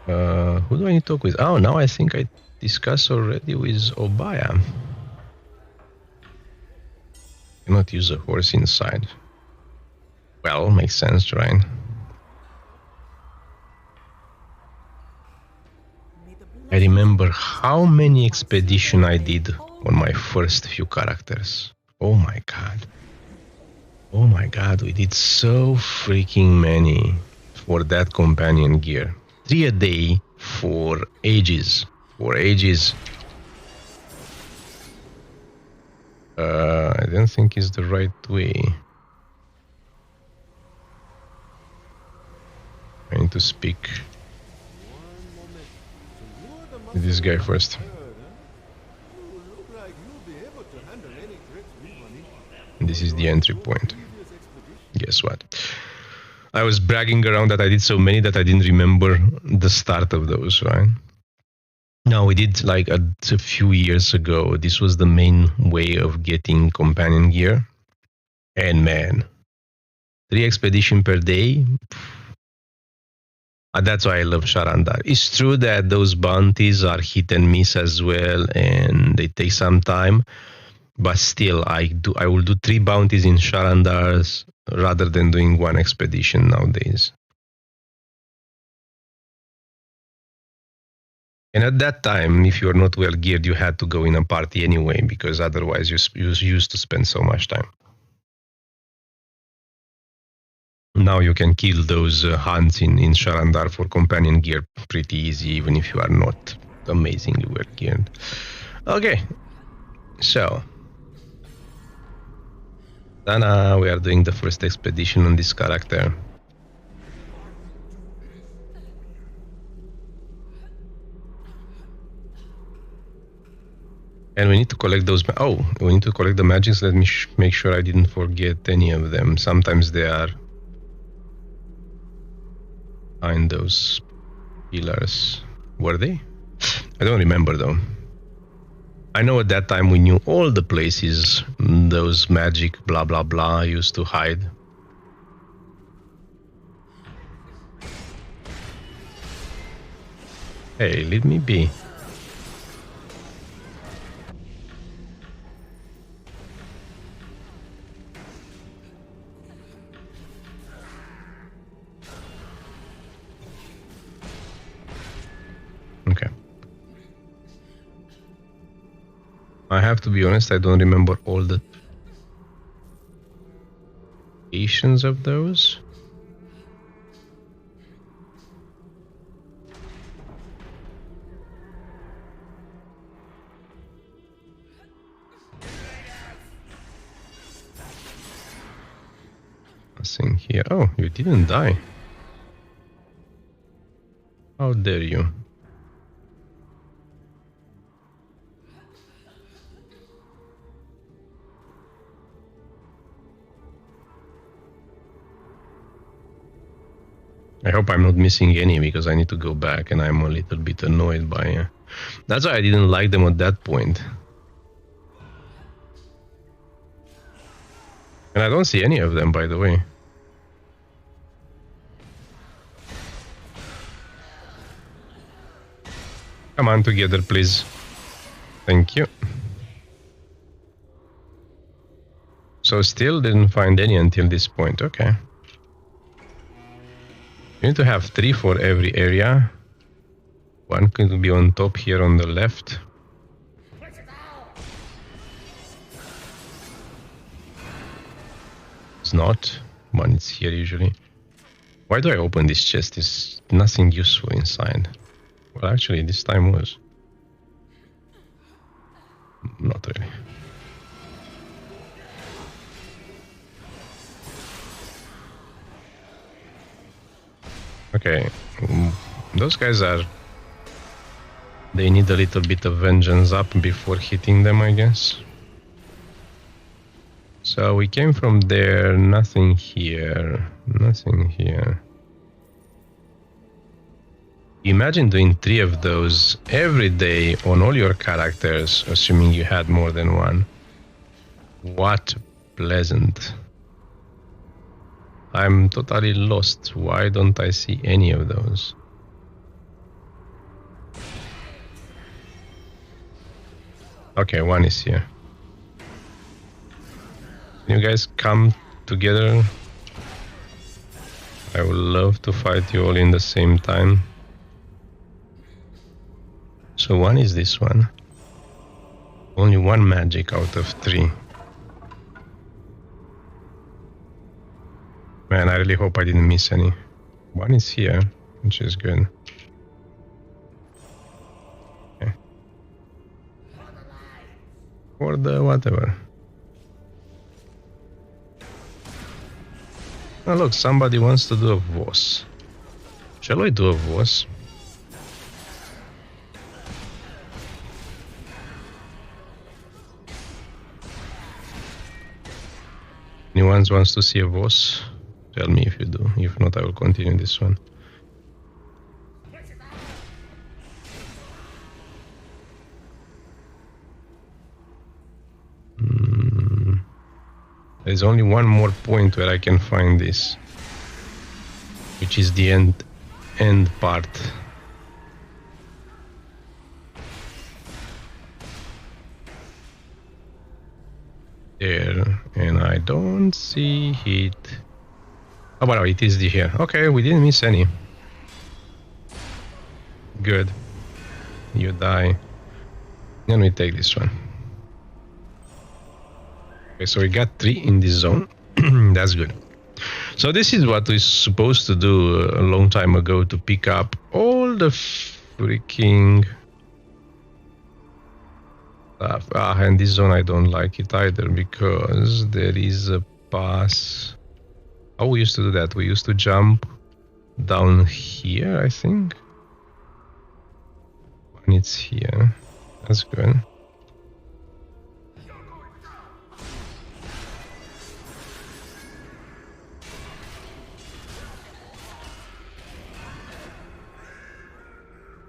Who do I need to talk with? Oh, now I think I discussed already with Obaya. Cannot use a horse inside. Well, makes sense, right? I remember how many expedition I did on my first few characters. Oh my god. Oh my god, we did so freaking many for that companion gear. 3 a day for ages. For ages. I don't think it's the right way. I need to speak with this guy first. This is the entry point. Guess what? I was bragging around that I did so many that I didn't remember the start of those, right? No, we did like a few years ago. This was the main way of getting companion gear. And man, 3 expedition per day. That's why I love Sharandar. It's true that those bounties are hit and miss as well, and they take some time. But still, I will do 3 bounties in Sharandars rather than doing 1 expedition nowadays. And at that time, if you are not well geared, you had to go in a party anyway, because otherwise you used to spend so much time. Now you can kill those hunts in Sharandar for companion gear pretty easy, even if you are not amazingly well geared. Okay, so Dana, we are doing the first expedition on this character. And we need to collect those. Oh, we need to collect the magics. Let me make sure I didn't forget any of them. Sometimes they are behind those pillars. Were they? I don't remember though. I know at that time we knew all the places those magic blah blah blah used to hide. Hey, leave me be. Okay. I have to be honest, I don't remember all the locations of those. Nothing here. Oh, you didn't die. How dare you? I hope I'm not missing any, because I need to go back and I'm a little bit annoyed by... That's why I didn't like them at that point. And I don't see any of them, by the way. Come on together, please. Thank you. So still didn't find any until this point, okay. You need to have 3 for every area. 1 could be on top here on the left. It's not. One is here usually. Why do I open this chest? There's nothing useful inside. Well, actually, this time was. Not really. Okay. Those guys are... They need a little bit of vengeance up before hitting them, I guess. So we came from there, nothing here, nothing here. Imagine doing 3 of those every day on all your characters, assuming you had more than one. What pleasant. I'm totally lost. Why don't I see any of those? Okay, one is here. Can you guys come together? I would love to fight you all in the same time. So one is this one. Only one magic out of 3. Man, I really hope I didn't miss any. One is here, which is good. Okay. For the whatever. Oh look, somebody wants to do a boss. Shall we do a boss? Anyone wants to see a boss? Tell me if you do. If not, I will continue this one. There's only one more point where I can find this, which is the end part. There, and I don't see it. Oh, but it is here. Okay, we didn't miss any. Good. You die. Then we take this one. Okay, so we got 3 in this zone. That's good. So this is what we're supposed to do a long time ago, to pick up all the freaking stuff. And this zone I don't like it either, because there is a pass. Oh, we used to do that. We used to jump down here, I think. And it's here. That's good.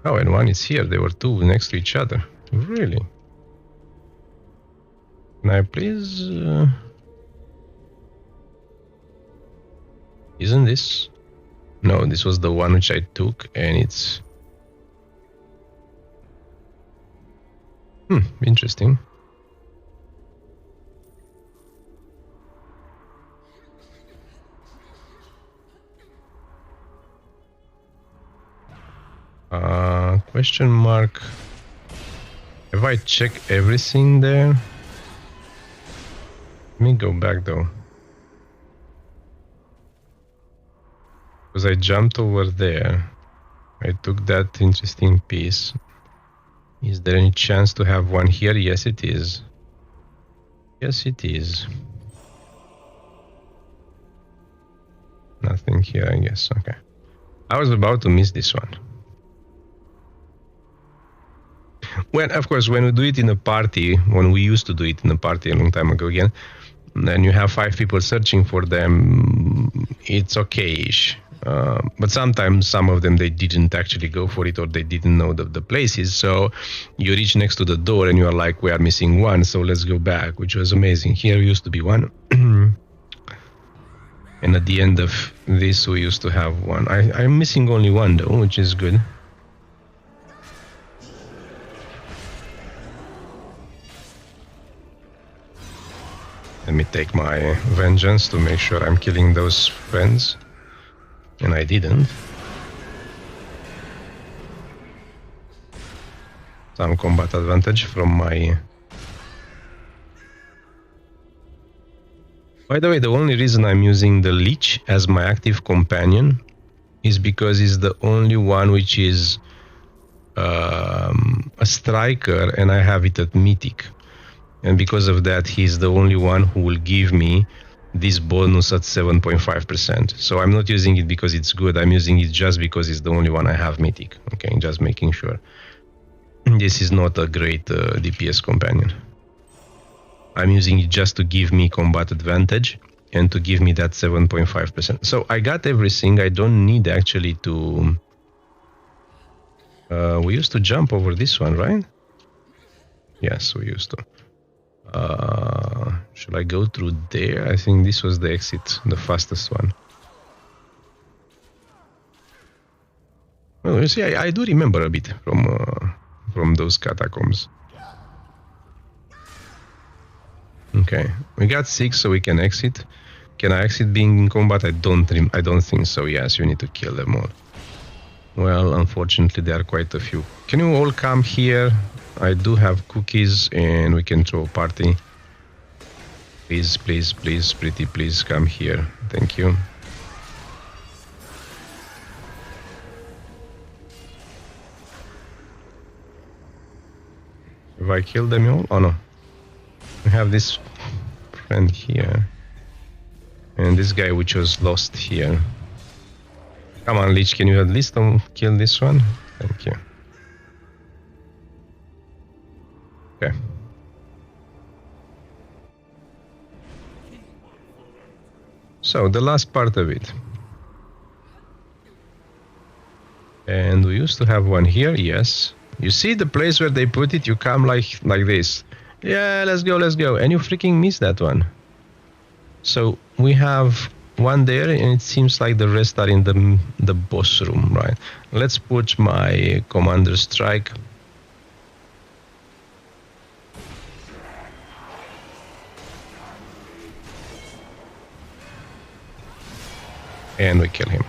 Oh, and one is here. There were 2 next to each other. Really? Can I please... Isn't this... No, this was the one which I took, and it's... Interesting. Question mark. Have I checked everything there? Let me go back though. Because I jumped over there. I took that interesting piece. Is there any chance to have one here? Yes, it is. Yes, it is. Nothing here, I guess. Okay. I was about to miss this one. Well, of course, when we do it in a party, when we used to do it in a party a long time ago again, and you have 5 people searching for them, it's okay-ish. But sometimes some of them, they didn't actually go for it, or they didn't know the places. So you reach next to the door and you are like, we are missing one, so let's go back, which was amazing. Here used to be one. And at the end of this, we used to have one. I'm missing only one though, which is good. Let me take my vengeance to make sure I'm killing those friends. And I didn't. Some combat advantage from my By the way, the only reason I'm using the Lich as my active companion is because he's the only one which is a striker, and I have it at Mythic. And because of that, he's the only one who will give me this bonus at 7.5%. So I'm not using it because it's good. I'm using it just because it's the only one I have Mythic. Okay, just making sure. This is not a great DPS companion. I'm using it just to give me combat advantage and to give me that 7.5%. So I got everything. I don't need actually to... we used to jump over this one, right? Yes, we used to. Should I go through there? I think this was the exit, the fastest one. Oh, you see, I do remember a bit from those catacombs. Okay, we got 6, so we can exit. Can I exit being in combat? I don't think so. Yes, you need to kill them all. Well, unfortunately, there are quite a few. Can you all come here? I do have cookies, and we can throw a party. Please, please, please, pretty please, come here. Thank you. Have I killed them all? Oh no. We have this friend here. And this guy which was lost here. Come on, Lich, can you at least kill this one? Thank you. Okay. So, the last part of it. And we used to have one here, yes. You see the place where they put it, you come like this. Yeah, let's go, let's go. And you freaking missed that one. So, we have one there, and it seems like the rest are in the boss room, right? Let's put my commander strike. And we kill him.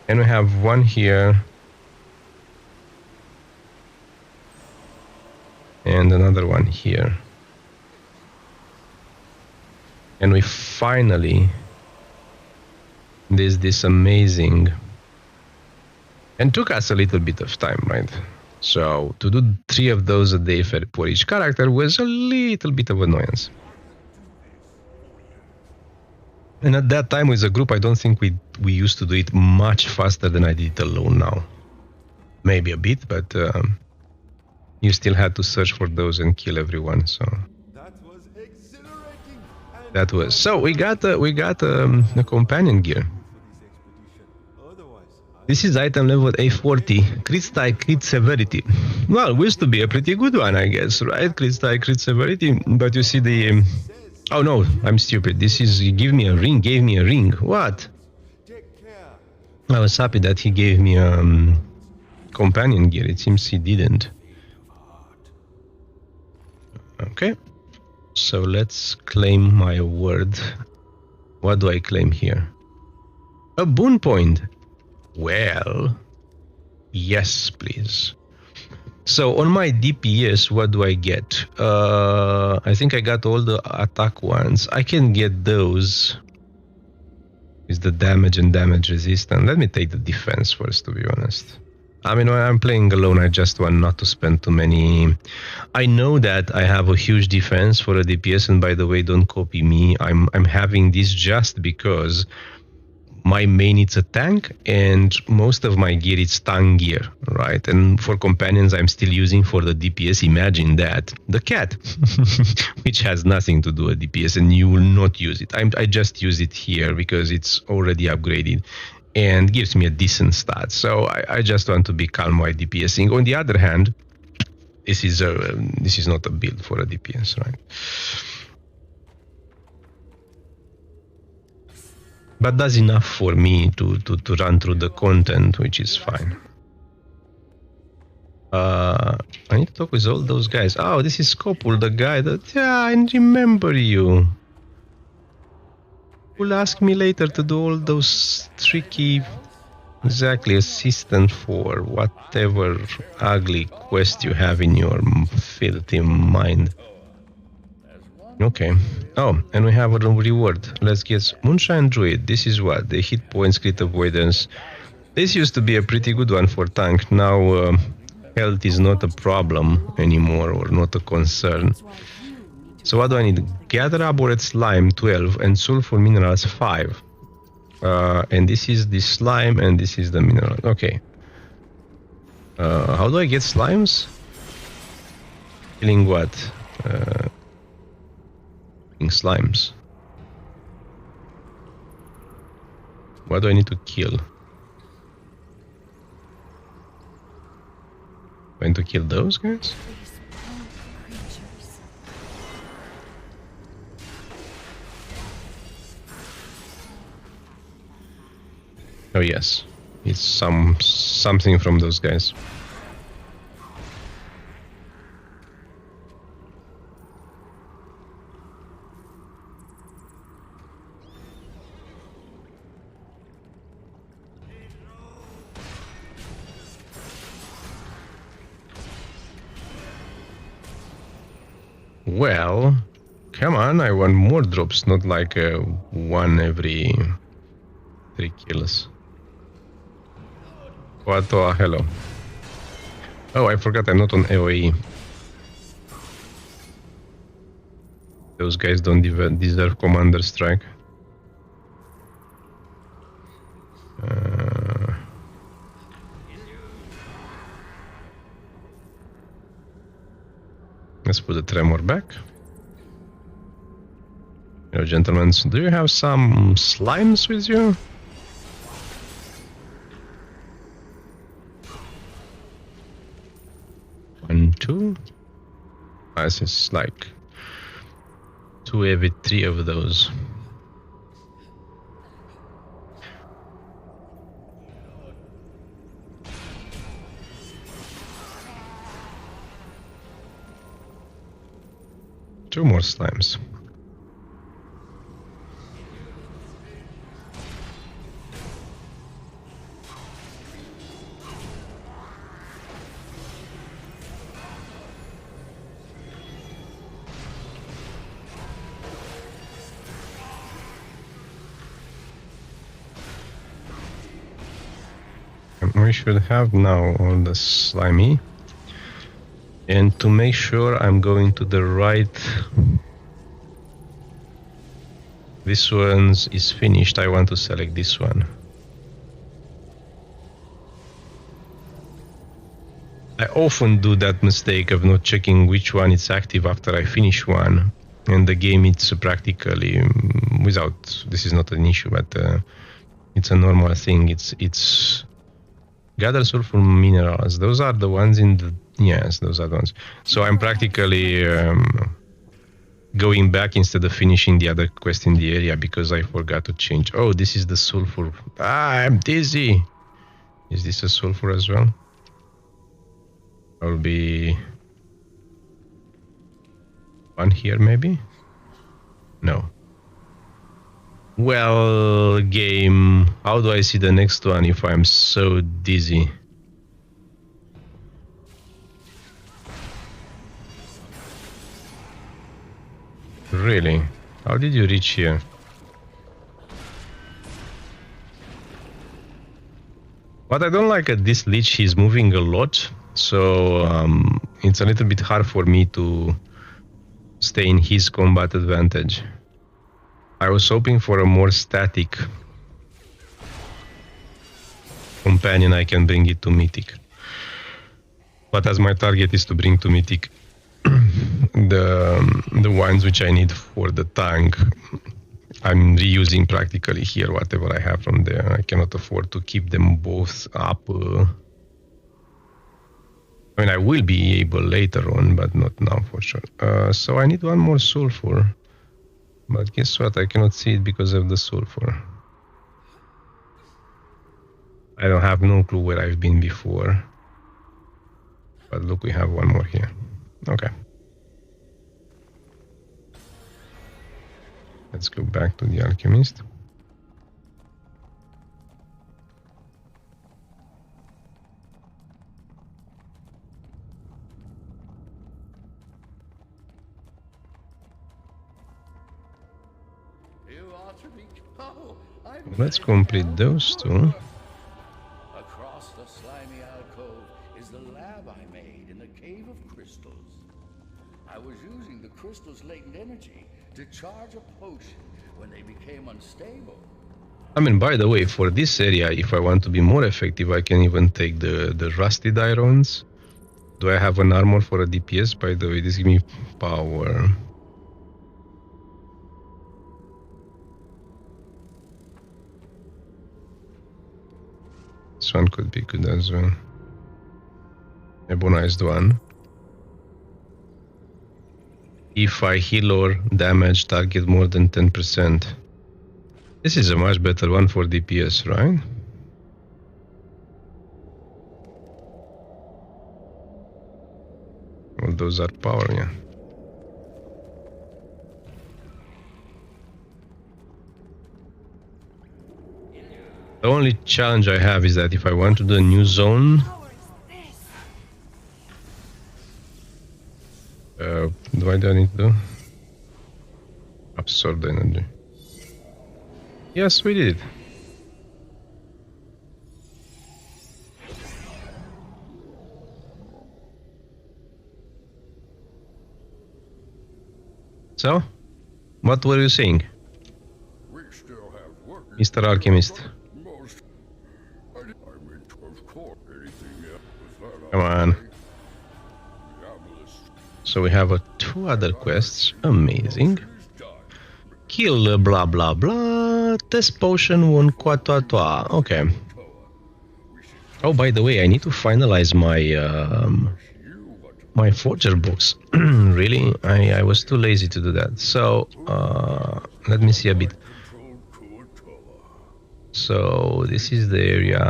And we have one here. And another one here. And we finally... There's this amazing... And took us a little bit of time, right? So to do 3 of those a day for each character was a little bit of annoyance. And at that time with a group, I don't think we used to do it much faster than I did it alone now. Maybe a bit, but you still had to search for those and kill everyone. So That was exhilarating. that was. So we got a companion gear. This is item level Ep.30. Crit strike, crit severity. Well, it used to be a pretty good one, I guess, right? Crit strike, crit severity. But you see the... Oh no, I'm stupid. This is... Give me a ring, gave me a ring. What? I was happy that he gave me companion gear. It seems he didn't. Okay. So let's claim my award. What do I claim here? A boon point. Well, yes, please. So on my DPS, what do I get? I think I got all the attack ones. I can get those. Is the damage and damage resistant. Let me take the defense first, to be honest. I mean, when I'm playing alone, I just want not to spend too many... I know that I have a huge defense for a DPS, and by the way, don't copy me. I'm having this just because my main is a tank, and most of my gear is tank gear, right? And for companions, I'm still using for the DPS. Imagine that. The cat, which has nothing to do with DPS, and you will not use it. I just use it here because it's already upgraded and gives me a decent stat. So I just want to be calm while DPSing. On the other hand, this is not a build for a DPS, right? But that's enough for me to run through the content, which is fine. I need to talk with all those guys. Oh, this is Skopul, the guy that... Yeah, I remember you. Will ask me later to do all those tricky... Exactly, assistant for whatever ugly quest you have in your filthy mind. Okay. Oh, and we have a reward. Let's get Moonshine Druid. This is what? The hit points, crit avoidance. This used to be a pretty good one for tank. Now health is not a problem anymore, or not a concern. That's why you need to So what do I need? Gather arboret slime 12 and sulfur minerals 5. And this is the slime and this is the mineral. Okay. How do I get slimes? Killing what? Killing slimes. What do I need to kill? Going to kill those guys? these poor creatures. Oh yes, it's something from those guys. Well, come on, I want more drops, not like one every 3 kills. What? Oh, hello. Oh, I forgot I'm not on AoE. Those guys don't even deserve Commander Strike. Let's put the tremor back. Hello, gentlemen. Do you have some slimes with you? One, two. This is like 2 every 3 of those. Two more slimes. We should have now all the slimy. And to make sure I'm going to the right, this one is finished. I want to select this one. I often do that mistake of not checking which one is active after I finish one. And the game, it's practically without, this is not an issue, but it's a normal thing. It's gather sulfur minerals. Those are the ones in the, yes, those are the ones. So I'm practically going back instead of finishing the other quest in the area because I forgot to change. Oh, this is the sulfur. Ah, I'm dizzy. Is this a sulfur as well? I'll be one here maybe? No. Well, game, how do I see the next one if I'm so dizzy? Really? How did you reach here? What I don't like at this lich, he's moving a lot, so it's a little bit hard for me to stay in his combat advantage. I was hoping for a more static companion, I can bring it to Mythic. But as my target is to bring to Mythic the ones which I need for the tank, I'm reusing practically here whatever I have from there. I cannot afford to keep them both up. I mean, I will be able later on, but not now for sure. So I need one more sulfur. But guess what? I cannot see it because of the sulfur. I don't have no clue where I've been before. But look, we have one more here. Okay. Let's go back to the alchemist. You ought to be. Oh, Let's complete those two. Across the slimy alcove is the lab I made in the Cave of Crystals. I was using the crystal's latent energy to charge a potion when they became unstable. I mean, by the way, for this area, if I want to be more effective, I can even take the rusted irons. Do I have an armor for a DPS? By the way, this gives me power. This one could be good as well. Ebonized one. If I heal or damage target more than 10%. This is a much better one for DPS, right? Well, those are power, yeah. The only challenge I have is that if I want to do a new zone, what do I need to do? Absorb the energy. Yes, we did. So, what were you saying, We still have work. Mr. Alchemist? Most. I mean, of course, anything else. Come on. So we have 2 other quests. Amazing. Kill blah blah blah. Test potion one toa. Okay. Oh, by the way, I need to finalize my my forger box. Really, I was too lazy to do that. So let me see a bit. So this is the area.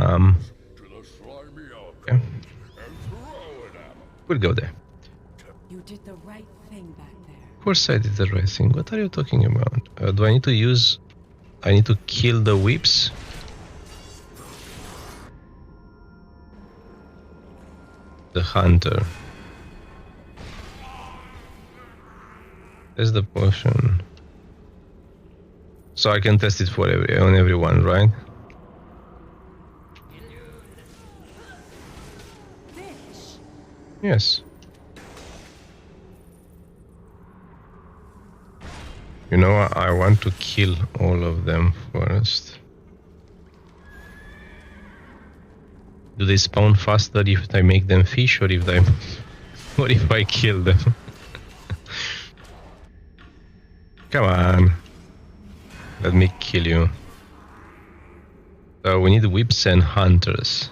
Okay. We'll go there. You did the right thing back there. Of course I did the right thing. What are you talking about? Do I need to use... I need to kill the whips? The hunter. That's the potion. So I can test it for on everyone, right? Yes. You know, I want to kill all of them first. Do they spawn faster if I make them fish, or if I kill them? Come on. Let me kill you. So we need whips and hunters.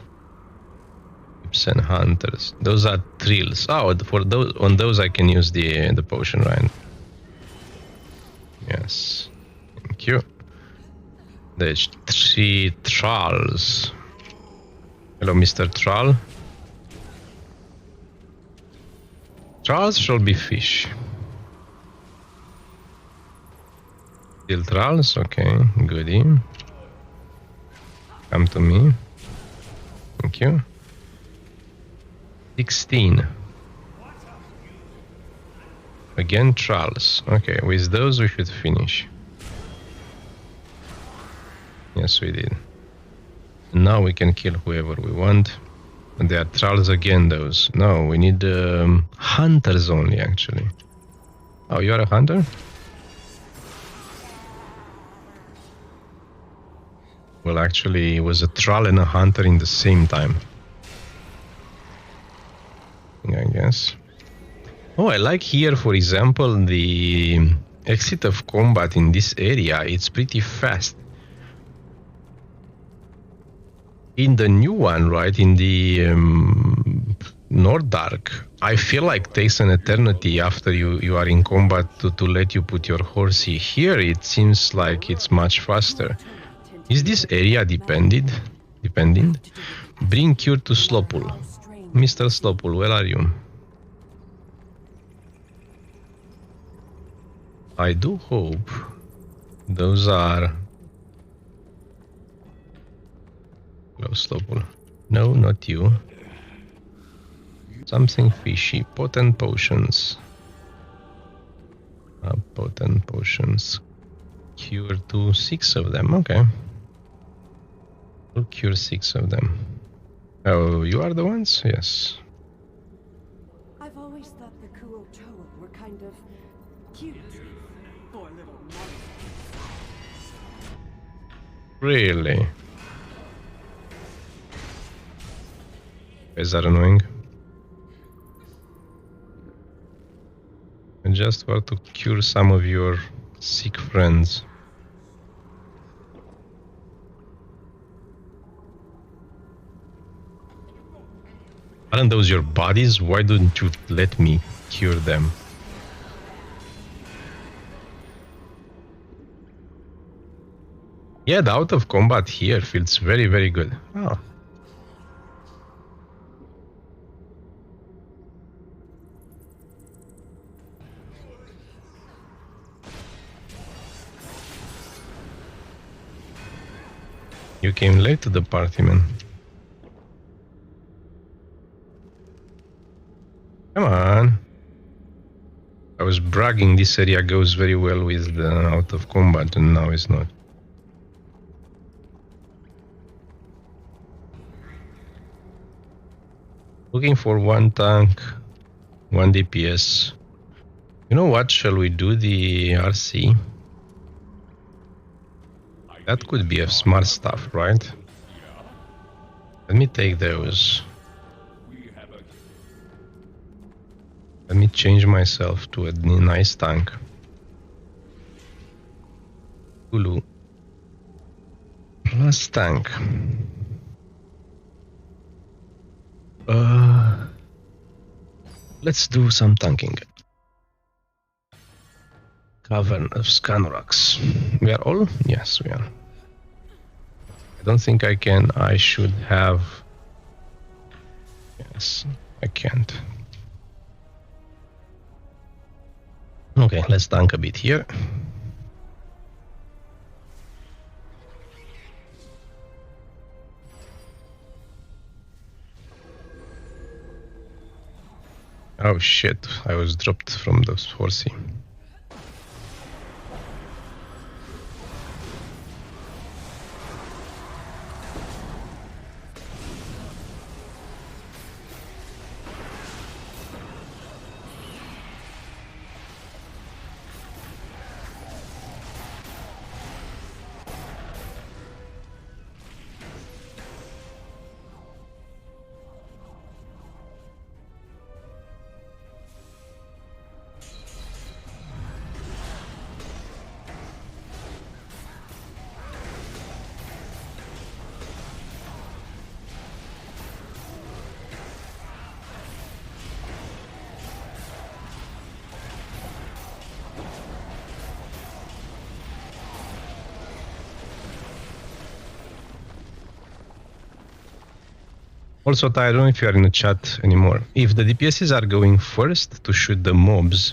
Whips and hunters. Those are thrills. Oh, for those, on those I can use the potion, right? Yes. Thank you. There's 3 trolls. Hello, Mr. Troll. Trolls shall be fish. Still trolls? Okay, goodie. Come to me. Thank you. 16. Again, trolls. Okay, with those we should finish. Yes, we did. Now we can kill whoever we want. And they are trolls again, those. No, we need hunters only, actually. Oh, you are a hunter? Well, actually, it was a troll and a hunter in the same time. I guess. Oh, I like here, for example, the exit of combat in this area. It's pretty fast. In the new one, right, in the Nordark, I feel like it takes an eternity after you are in combat to let you put your horsey. Here, it seems like it's much faster. Is this area depending? Bring cure to Slopul. Mr. Slopul, where are you? I do hope those are... Hello, Slopul. No, not you. Something fishy. Potent potions. Potent potions. cure to 6 of them. Okay. We'll cure 6 of them. Oh, you are the ones? Yes. I've always thought the Kuo-toa were kind of cute for little monsters. Really? Is that annoying? I just want to cure some of your sick friends. Aren't those your bodies? Why don't you let me cure them? Yeah, the out of combat here feels very, very good. Oh. You came late to the party, man. Come on. I was bragging this area goes very well with the out of combat, and now it's not. Looking for 1 tank, 1 DPS. You know what? Shall we do the RC? That could be a smart stuff, right? Let me take those. Let me change myself to a nice tank. Hulu. Plus tank. Let's do some tanking. Cavern of Karrundax. We are all? Yes, we are. I don't think I can. I should have. Yes, I can't. Okay, let's tank a bit here. Oh shit, I was dropped from the horsey. Also, I don't know if you are in the chat anymore. If the DPSs are going first to shoot the mobs,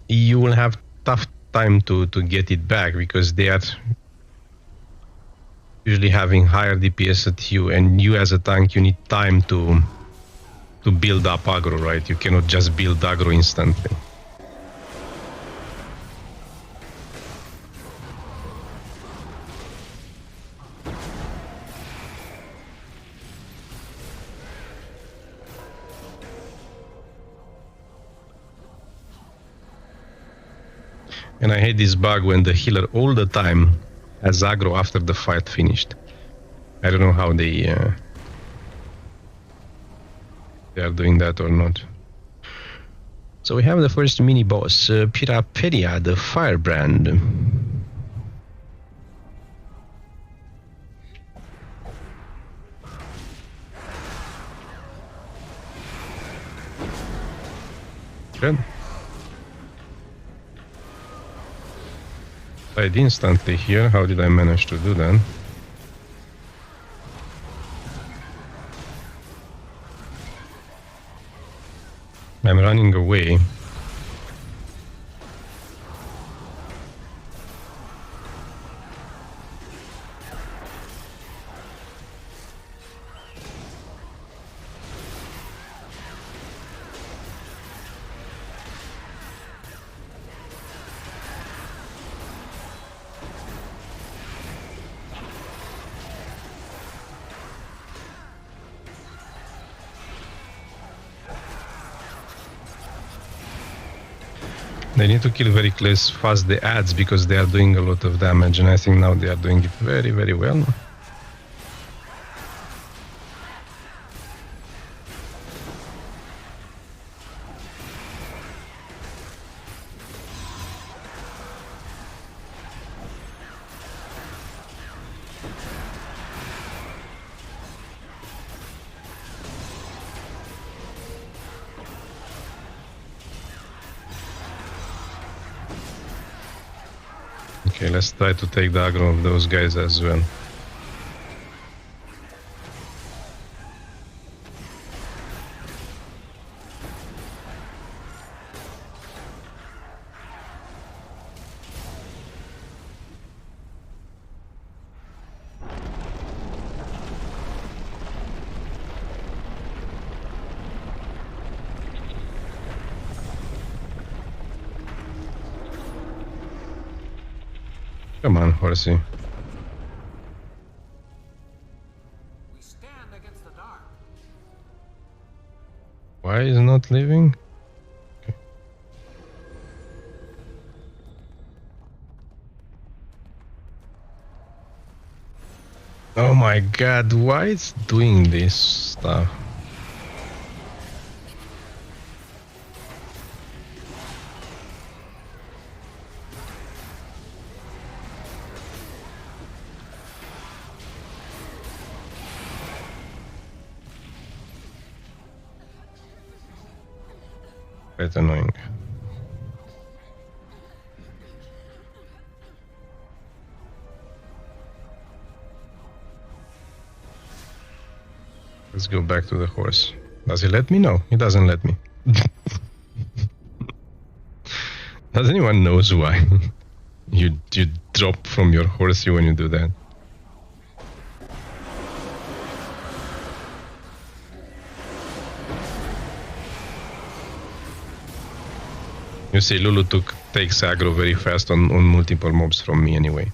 you will have tough time to get it back because they are usually having higher DPS at you, and you as a tank, you need time to build up aggro, right? You cannot just build aggro instantly. And I hate this bug when the healer all the time has aggro after the fight finished. I don't know how they are doing that or not. So we have the first mini boss, Piraperia, the firebrand. Good. Died instantly here. How did I manage to do that? I'm running away. They need to kill very close fast the ads because they are doing a lot of damage, and I think now they are doing it very, very well. Okay, let's try to take the aggro of those guys as well. Come on, horsey. We stand against the dark. Why is not leaving? Okay. Oh my god, why it's doing this stuff? Quite annoying. Let's go back to the horse. Does he let me? No, he doesn't let me. Does anyone knows why you drop from your horsey when you do that? You see, Lulu takes aggro very fast on multiple mobs from me anyway.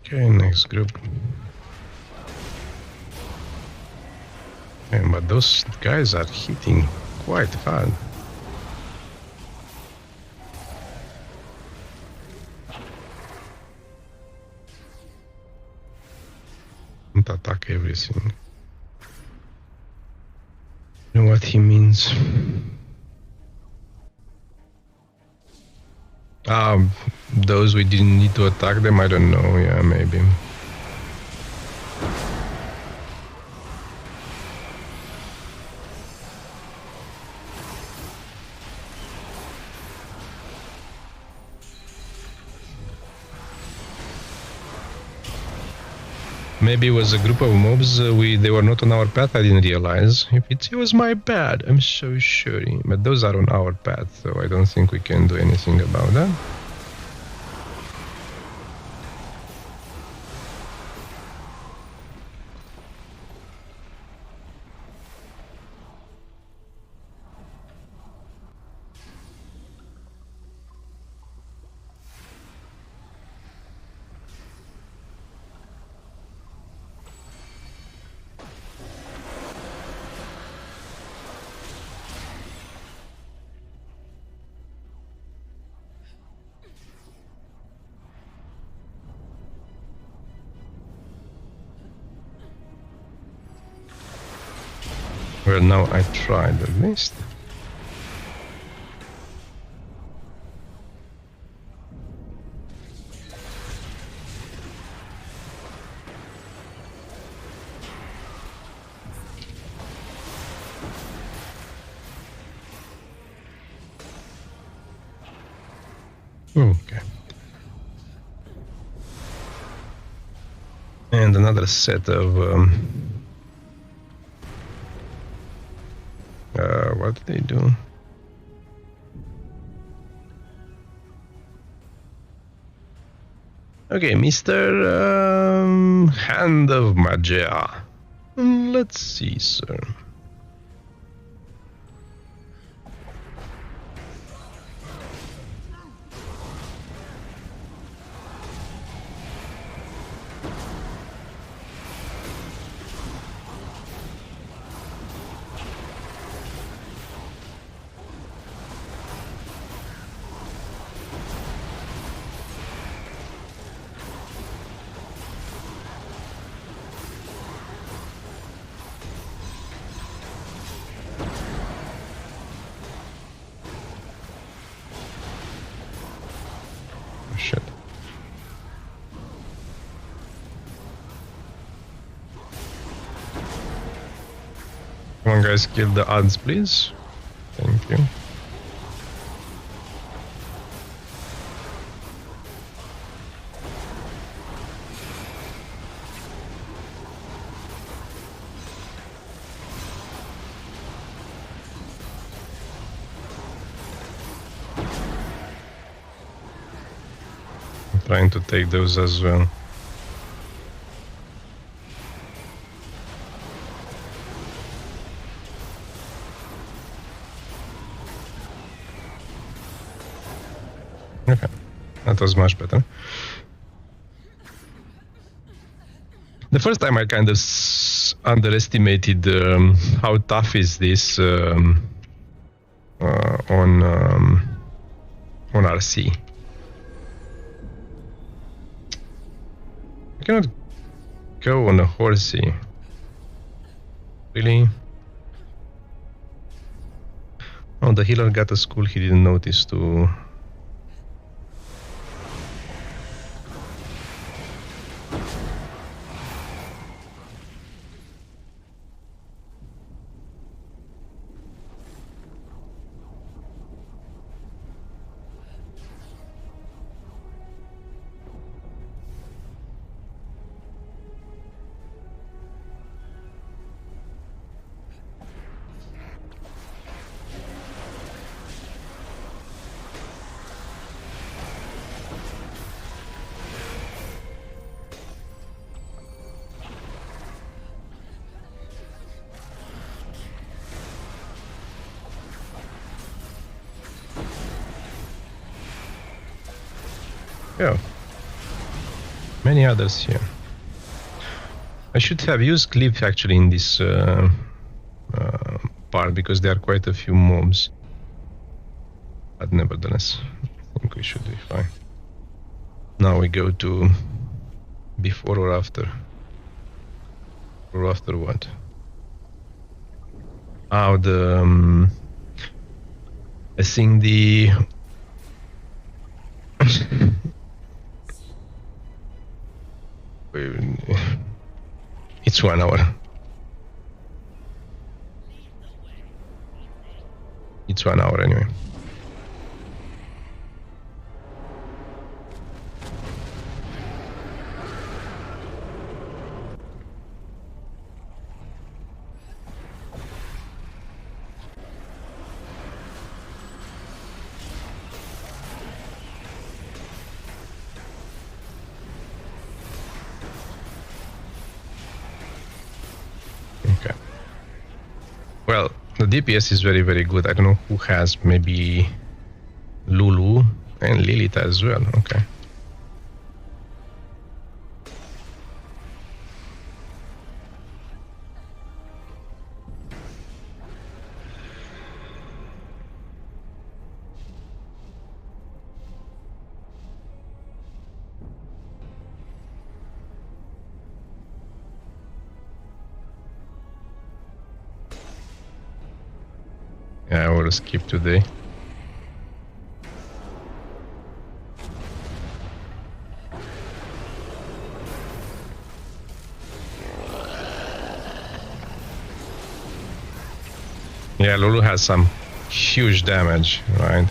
Okay, next group. Okay, but those guys are hitting quite hard. Don't attack everything. You know what he means? Those we didn't need to attack them, I don't know, yeah, maybe. Maybe it was a group of mobs. They were not on our path. I didn't realize. If it was my bad, I'm so sorry. But those are on our path, so I don't think we can do anything about that. Well, now I tried at least. Okay. And another set of what do they do? Okay, Mr. Hand of Magia. Let's see, sir. Shit. Come on, guys, kill the odds, please. Thank you. Trying to take those as well. Okay, that was much better. The first time I kind of underestimated how tough is this on RC. I cannot go on a horsey. Really? Oh, the healer got a skull he didn't notice too. Yeah, many others here. I should have used Cliff actually in this part because there are quite a few mobs. But nevertheless, I think we should be fine. Now we go to before or after. Or after what? Oh, the I think the it's 1 hour. It's 1 hour anyway. Okay. Well, the DPS is very, very good. I don't know who has, maybe Lulu and Lilith as well. Okay. Yeah, I will skip today. Yeah, Lulu has some huge damage, right?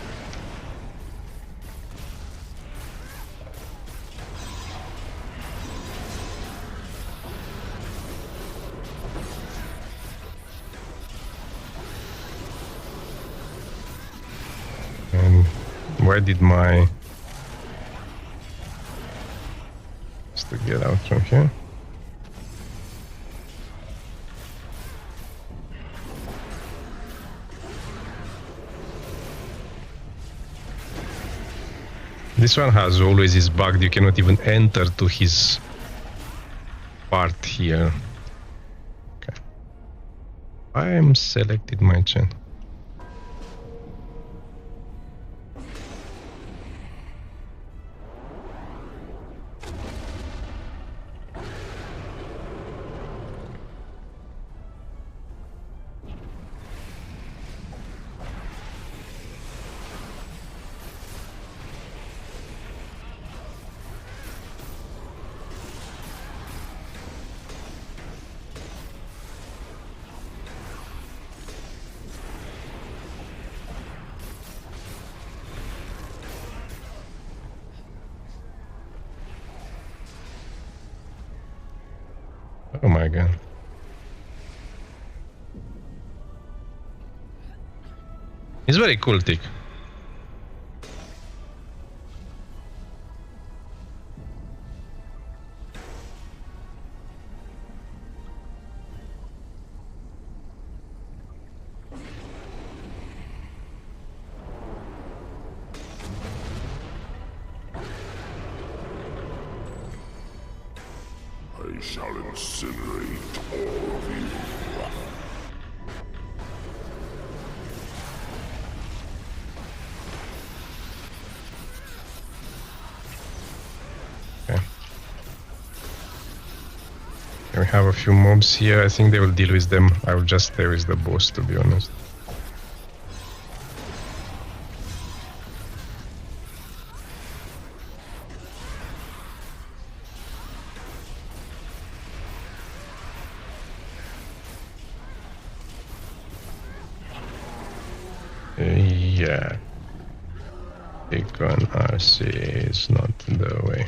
And where did my... Just to get out from here. This one has always is bugged. You cannot even enter to his part here. Okay. I am selected my chain. Oh my god. It's very cool, Tick. I shall incinerate all of you. Okay. We have a few mobs here. I think they will deal with them. I will just stay with the boss, to be honest. Yeah. Pick on RC is not the way.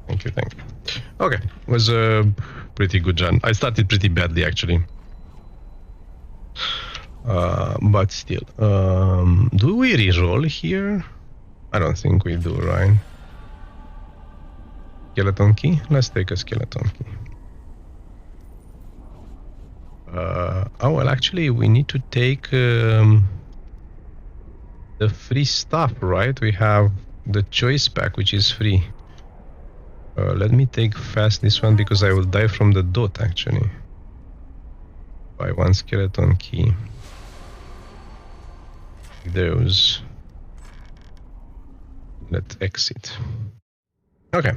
Thank you. Okay, was a pretty good run. I started pretty badly actually. But still. Do we reroll here? I don't think we do, right? Skeleton key? Let's take a skeleton key. Oh, well, actually, we need to take the free stuff, right? We have the choice pack, which is free. Let me take fast this one because I will die from the dot, actually. Buy one skeleton key. Those. Let's exit. Okay.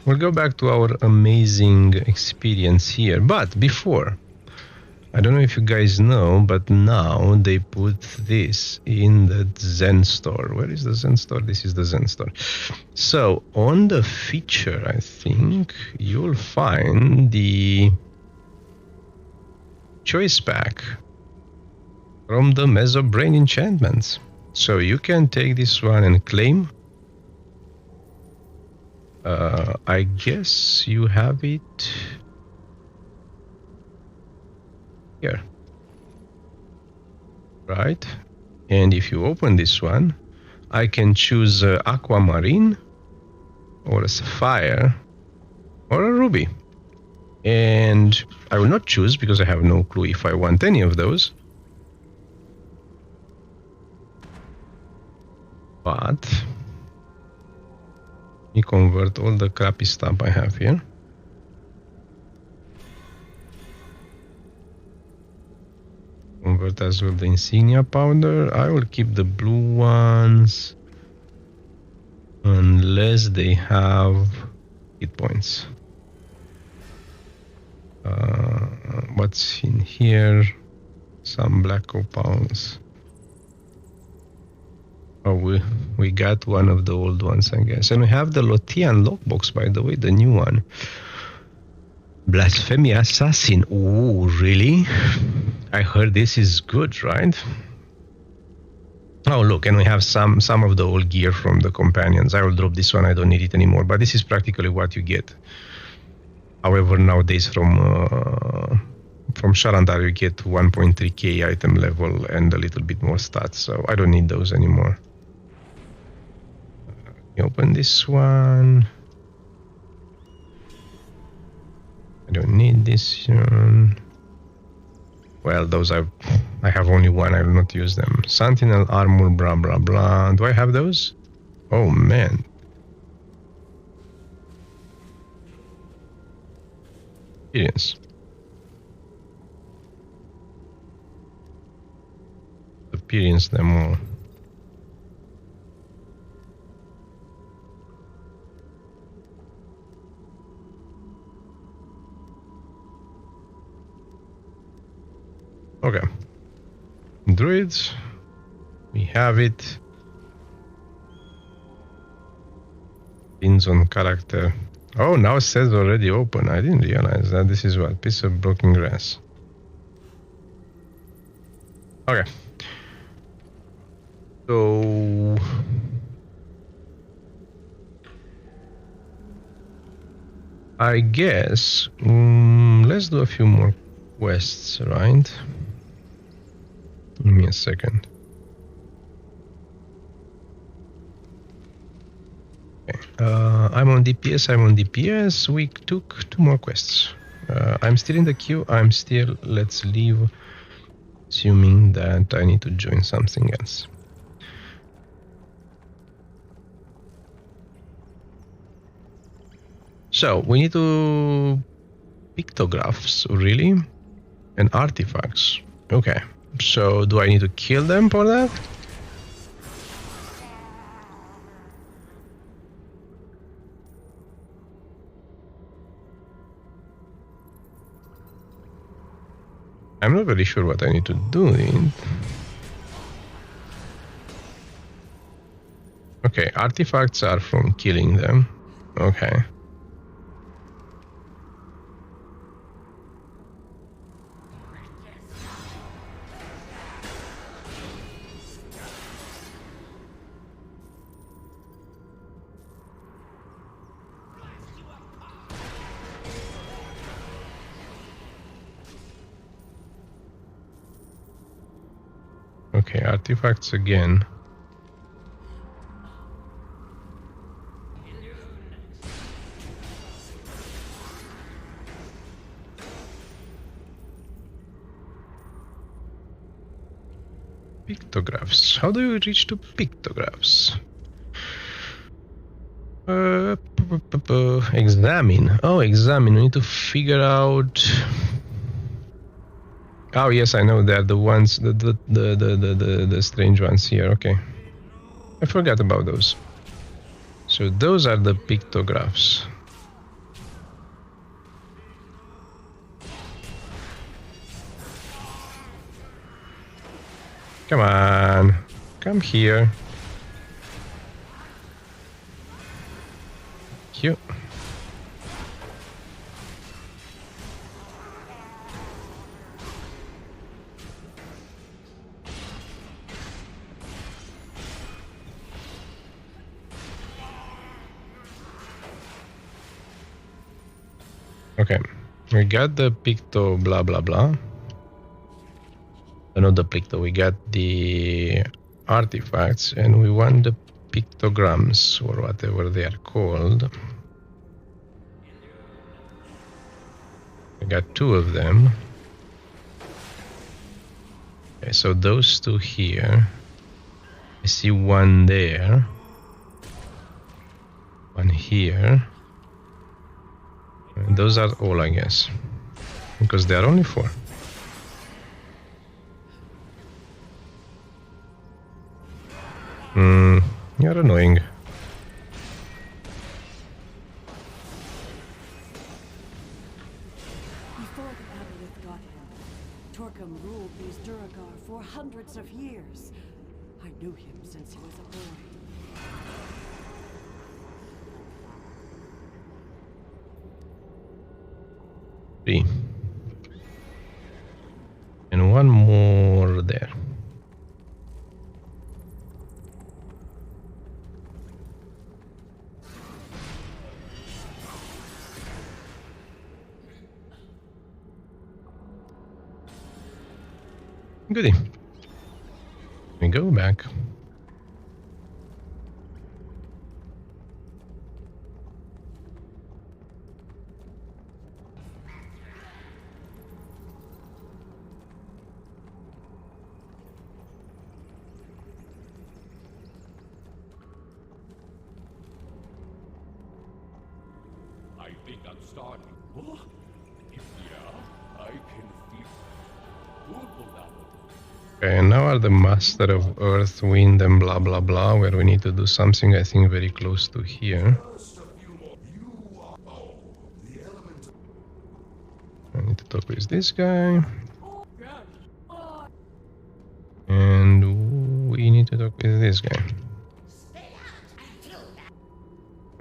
We'll go back to our amazing experience here. But before, I don't know if you guys know, but now they put this in the Zen store. Where is the Zen store? This is the Zen store. So on the feature, I think you'll find the choice pack from the Mezo Brain enchantments. So you can take this one and claim. I guess you have it here, right? And if you open this one, I can choose aquamarine or a sapphire or a ruby. And I will not choose because I have no clue if I want any of those. But let me convert all the crappy stuff I have here. Convert as well the insignia powder. I will keep the blue ones unless they have hit points. What's in here? Some black opals. Oh, we got one of the old ones, I guess. And we have the Lotian lockbox, by the way, the new one. Blasphemy Assassin. Ooh, really? I heard this is good, right? Oh, look, and we have some of the old gear from the companions. I will drop this one. I don't need it anymore. But this is practically what you get. However, nowadays from Sharandar, you get 1.3k item level and a little bit more stats. So I don't need those anymore. Open this one. I don't need this one. Well, those I have only one. I will not use them. Sentinel armor, blah blah blah. Do I have those? Oh man. Experience. Experience them all. Okay. Druids. We have it. Pins on character. Oh, now it says already open. I didn't realize that. This is what? Piece of broken grass. Okay. So... I guess... let's do a few more quests, right? Give me a second. Okay. I'm on DPS. We took 2 more quests. I'm still in the queue. Let's leave. Assuming that I need to join something else. So, we need to... Pictographs, really? And artifacts. Okay. So, do I need to kill them for that? I'm not really sure what I need to do. Okay, artifacts are from killing them. Okay. Okay, artifacts again. Pictographs. How do you reach to pictographs? Examine. Oh, examine. We need to figure out. Oh yes, I know they're the ones, the strange ones here. Okay, I forgot about those. So those are the pictographs. Come on, come here. Cute. Okay, we got the picto blah blah blah. Not the picto, we got the artifacts, and we want the pictograms, or whatever they are called. I got 2 of them. Okay, so those 2 here. I see 1 there. 1 here. And those are all, I guess. Because there are only 4. You're annoying. Before the Aboleth got him, Torquem ruled these Duragar for hundreds of years. I knew him since he was a boy. Three. And 1 more there. Goody. We go back. I think I'm starting. What? Yeah, I can feel. Good will that one. Okay, and now are the Master of Earth, Wind, and blah blah blah, where we need to do something, I think, very close to here. I need to talk with this guy. And we need to talk with this guy.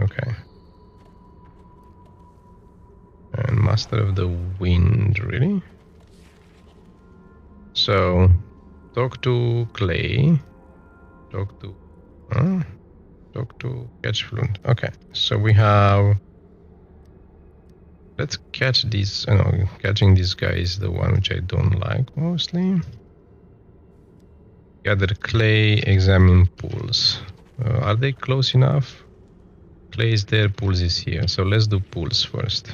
Okay. And Master of the Wind, really? So, talk to Clay. Talk to Catchfluent. Okay, so we have. Let's catch these. Catching this guy is the one which I don't like mostly. Gather clay, examine pools. Are they close enough? Clay is there, pools is here. So let's do pools first.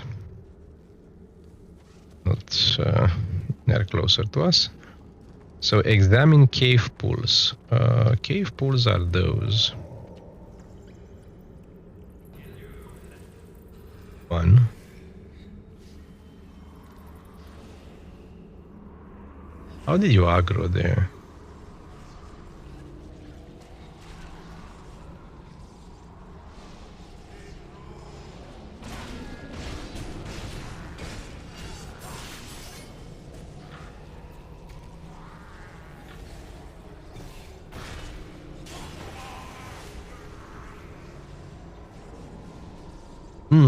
They're closer to us. So examine cave pools. Cave pools are those. 1. How did you aggro there?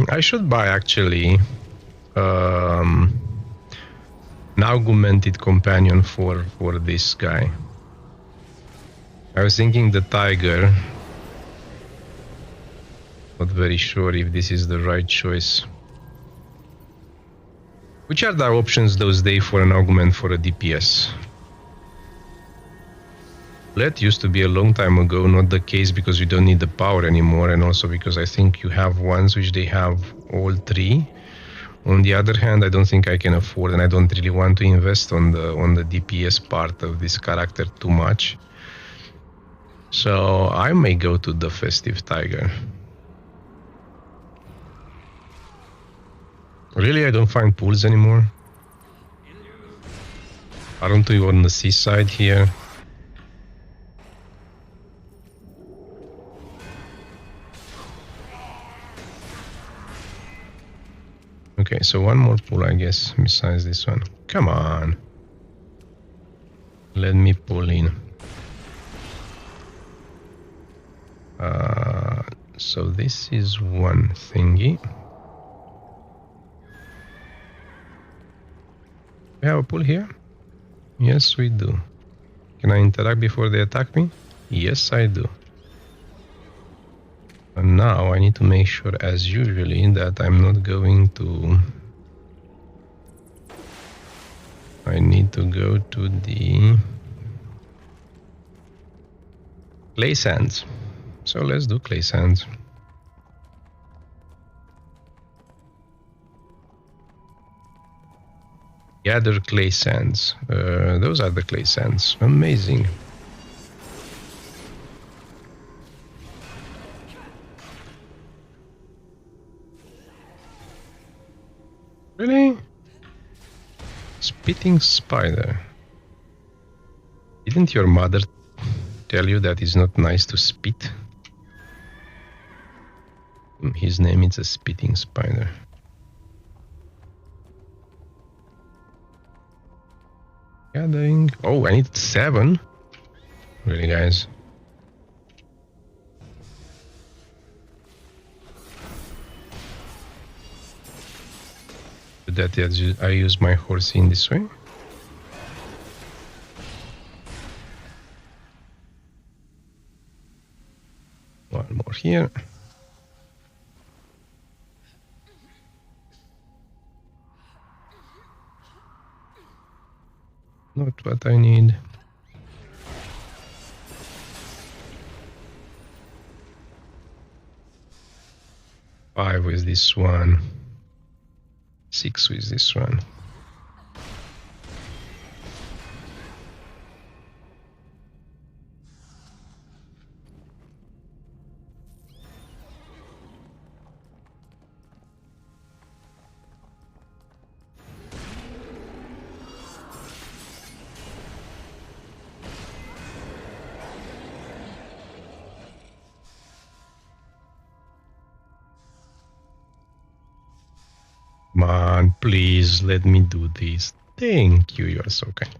I should buy actually an augmented companion for this guy. I was thinking the tiger. Not very sure if this is the right choice. Which are the options those days for an augment for a DPS? That used to be a long time ago, not the case because you don't need the power anymore, and also because I think you have ones which they have all 3. On the other hand, I don't think I can afford, and I don't really want to invest on the DPS part of this character too much. So I may go to the Festive Tiger. Really, I don't find pools anymore. Aren't we on the seaside here? Okay, so 1 more pool, I guess, besides this one. Come on. Let me pull in. So this is 1 thingy. We have a pool here? Yes, we do. Can I interact before they attack me? Yes, I do. And now I need to make sure, as usually, that I'm not going to... I need to go to the... Clay sands. So let's do clay sands. Gather clay sands. Those are the clay sands. Amazing. Really? Spitting spider. Didn't your mother tell you that it's not nice to spit? His name is a spitting spider. Gathering. Oh, I need 7. Really, guys? That I use my horse in this way. One more here. Not what I need. 5 with this one. 6 with this one. Come on, please let me do this. Thank you, you are so kind.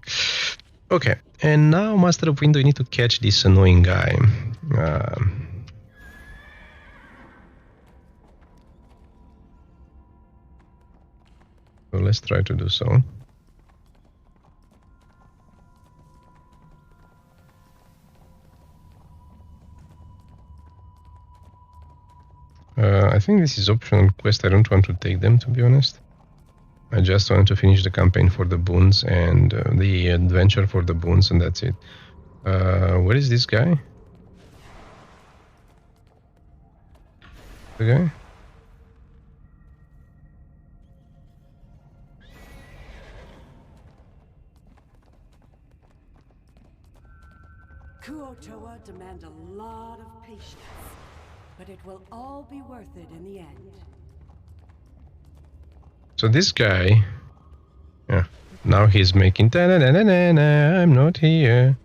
Okay, and now Master of Window, you need to catch this annoying guy. So let's try to do so. I think this is optional quest. I don't want to take them, to be honest. I just want to finish the campaign for the boons and the adventure for the boons, and that's it. Where is this guy? The guy? Kuo-toa demand a lot of patience, but it will all be worth it in the end. So this guy, yeah, now he's making ta-na-na-na-na, I'm not here.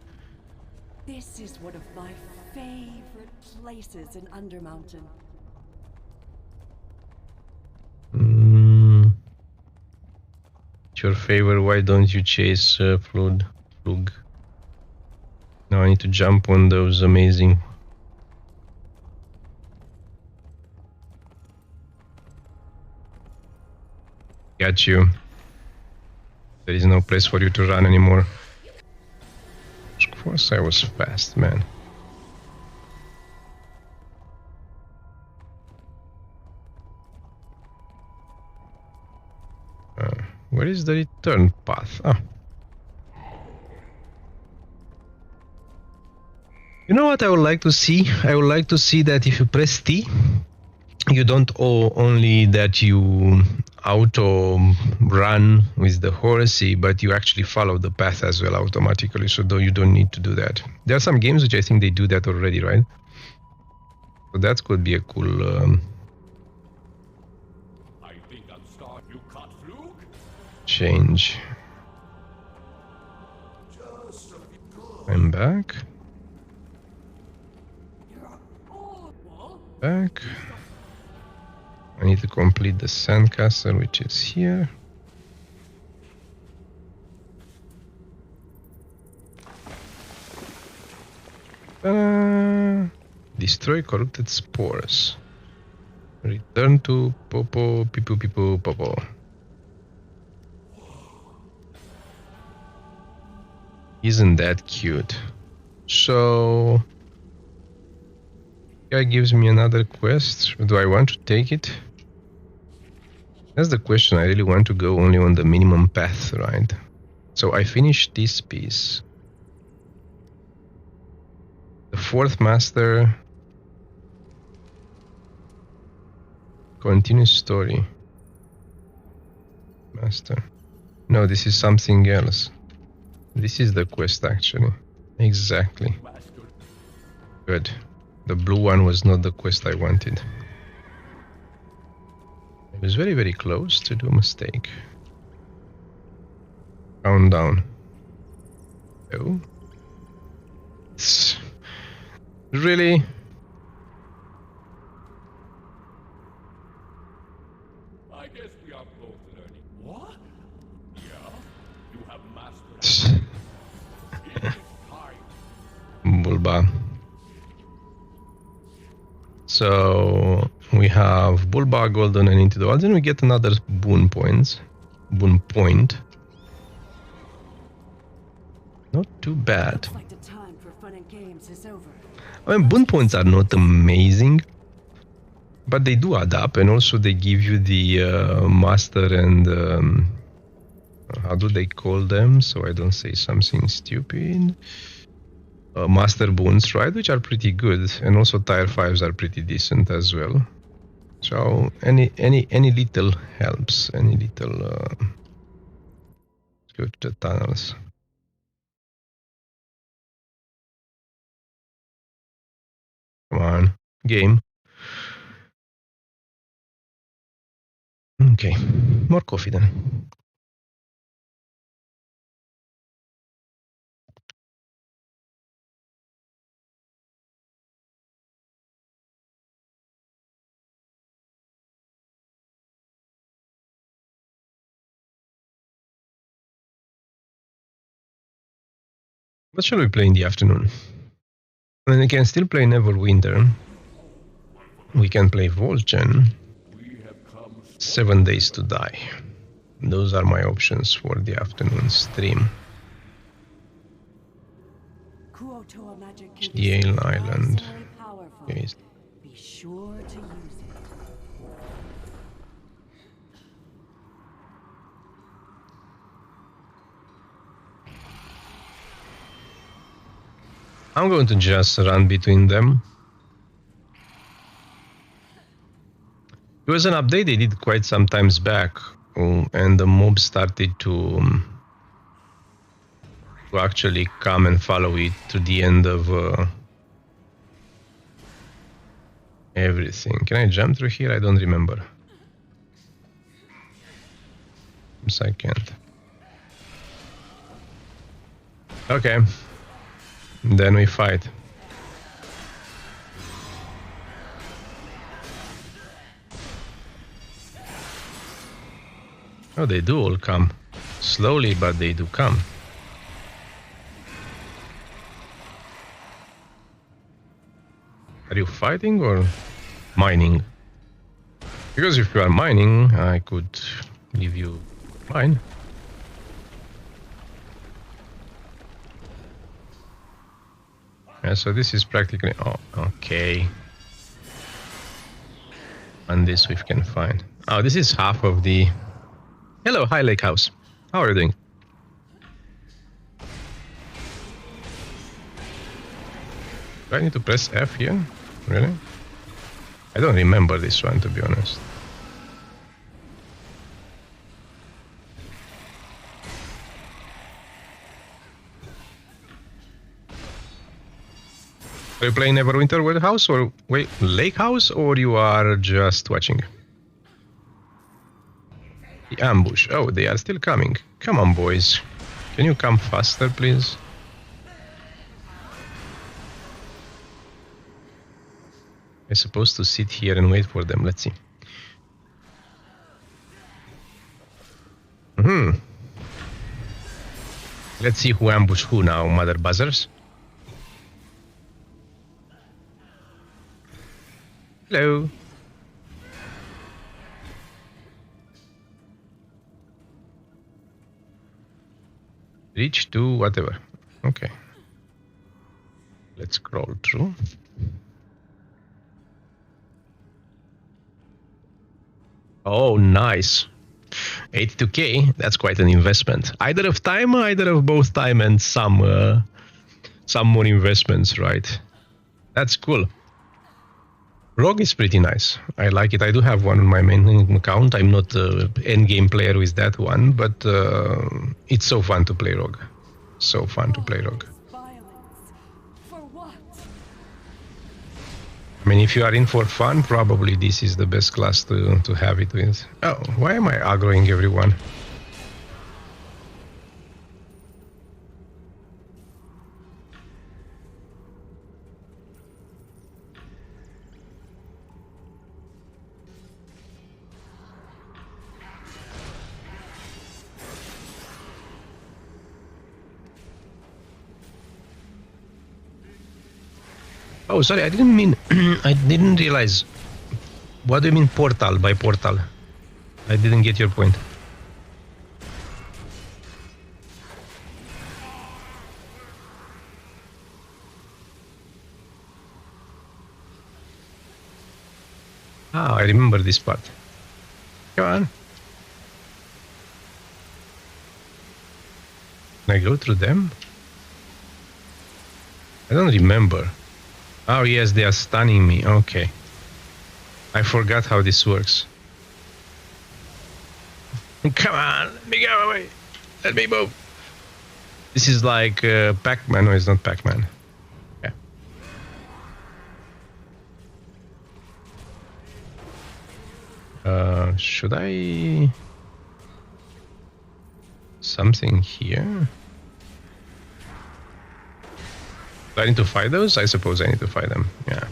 This is one of my favorite places in Undermountain. It's your favor, why don't you chase Flug? Now I need to jump on those amazing. Got you. There is no place for you to run anymore. Of course I was fast, man. Where is the return path? Ah. You know what I would like to see? I would like to see that if you press T, you don't only that you auto run with the horsey, but you actually follow the path as well automatically, so though you don't need to do that. There are some games which I think they do that already, right? So that could be a cool I think I'm start. You cut Flug? change. I'm back. Back. I need to complete the sandcastle, which is here. Destroy corrupted spores. Return to Popo, Pipu Pipu Popo. Isn't that cute? So guy gives me another quest. Do I want to take it? That's the question. I really want to go only on the minimum path, right? So I finished this piece. The fourth master. Continue story. Master. No, this is something else. This is the quest actually. Exactly. Good. The blue one was not the quest I wanted. I was very, very close to do a mistake. Countdown. Oh. Really? I guess we are both learning. What? Yeah? You have mastered it. It is time. Bulba. So we have Bulba, Golden, and Into the Wild. Then we get another boon points. Boon point. Not too bad. Looks like the time for fun and games is over. I mean, boon points are not amazing, but they do add up, and also they give you the master and how do they call them? So I don't say something stupid. Master boons, right? Which are pretty good, and also tier 5s are pretty decent as well. So any little helps. Any little. Let's go to the tunnels. Come on, game. Okay, more coffee then. What shall we play in the afternoon? And we can still play Neverwinter. We can play Volgen. 7 Days to Die. Those are my options for the afternoon stream. Kuotoa magic can The be Ale Island. surprisingly powerful. Okay. Be sure to use it. I'm going to just run between them. It was an update they did quite some times back, and the mobs started to actually come and follow it to the end of everything. Can I jump through here? I don't remember. Yes, I can't. Okay. Then we fight. Oh, they do all come. Slowly, but they do come. Are you fighting or mining? Because if you are mining, I could give you mine. Yeah, so this is practically... Oh, okay. And this we can find. Oh, this is half of the... Hello, hi Lake House. How are you doing? Do I need to press F here? Really? I don't remember this one, to be honest. Are you playing Neverwinter with house or wait, Lake House, or you are just watching? The ambush. Oh, they are still coming. Come on, boys. Can you come faster, please? I'm supposed to sit here and wait for them. Let's see. Let's see who ambushed who now, mother buzzers. Hello. Reach to whatever. Okay. Let's scroll through. Oh, nice. 82k. That's quite an investment. Either of time, either of both time and some more investments, right? That's cool. Rogue is pretty nice. I like it. I do have one on my main account. I'm not an endgame player with that one, but it's so fun to play Rogue. So fun to play Rogue. Violence. For what? I mean, if you are in for fun, probably this is the best class to have it with. Oh, why am I aggroing everyone? Oh, sorry, I didn't mean... I didn't realize. What do you mean portal by portal? I didn't get your point. Ah, I remember this part. Come on. Can I go through them? I don't remember. Oh yes, they are stunning me. Okay. I forgot how this works. Come on, let me go away. Let me move. This is like Pac-Man. No, it's not Pac-Man. Yeah. Should I... Something here? Do I need to fight those? I suppose I need to fight them. Yeah.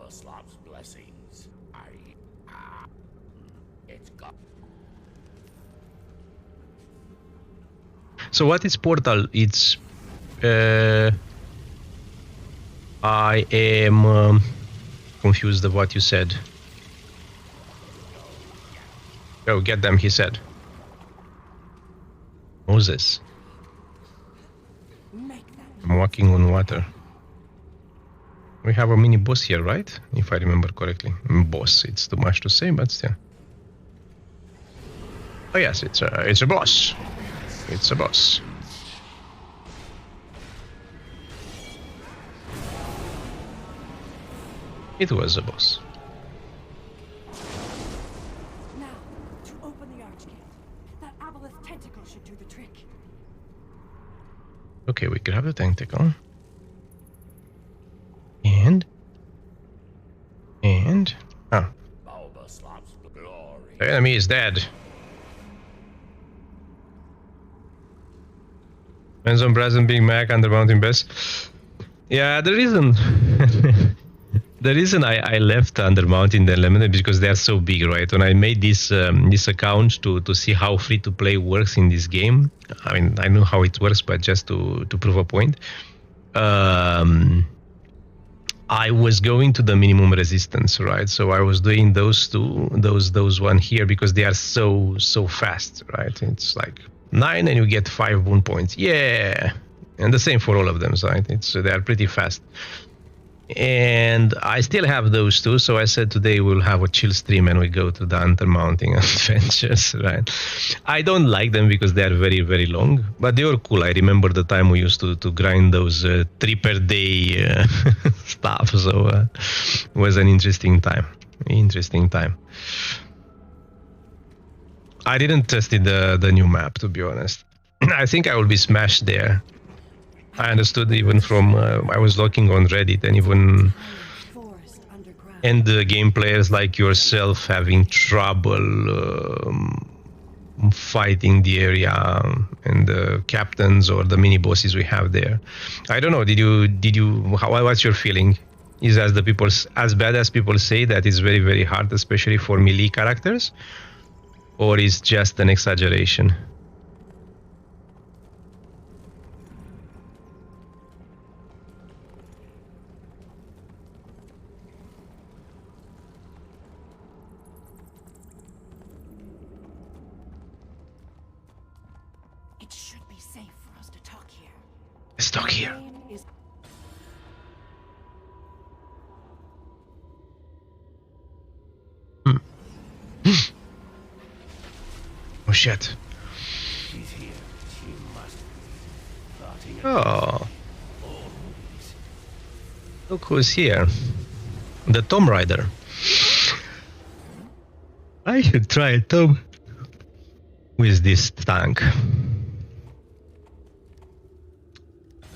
Slop's blessings. It's got. So what is Portal? It's I am confused of what you said. Go get them, he said. Moses. I'm walking on water. We have a mini boss here, right? If I remember correctly. Boss, it's too much to say, but still. Oh yes, it's a boss. It's a boss. It was a boss. Now, to open the arch gate. That aboleth tentacle should do the trick. Okay, we grab the tentacle. And oh. The enemy is dead. Mezo, Brazen, Big Mac, Undermountain best. Yeah, the reason the reason I left Undermountain and Lemon is because they are so big, right? When I made this this account to see how free to play works in this game, I mean I know how it works, but just to prove a point, I was going to the minimum resistance, right? So I was doing those two, those one here because they are so fast, right? It's like 9 and you get 5 wound points. Yeah, and the same for all of them, right? They are pretty fast. And I still have those two, so I said today we'll have a chill stream and we go to the Undermountain adventures, right? I don't like them because they are very, very long, but they were cool. I remember the time we used to grind those 3 per day stuff, so it was an interesting time. I didn't test the new map, to be honest. I think I will be smashed there. I understood even from I was looking on Reddit and even game players like yourself having trouble fighting the area and the captains or the mini bosses we have there. I don't know. Did you? What's your feeling? Is as bad as people say that it's very, very hard, especially for melee characters, or is just an exaggeration? Let's talk here. shit. She's here. She must be. Plotting Oh, always. look who's here. The Tomb Raider. I should try a Tomb with this tank.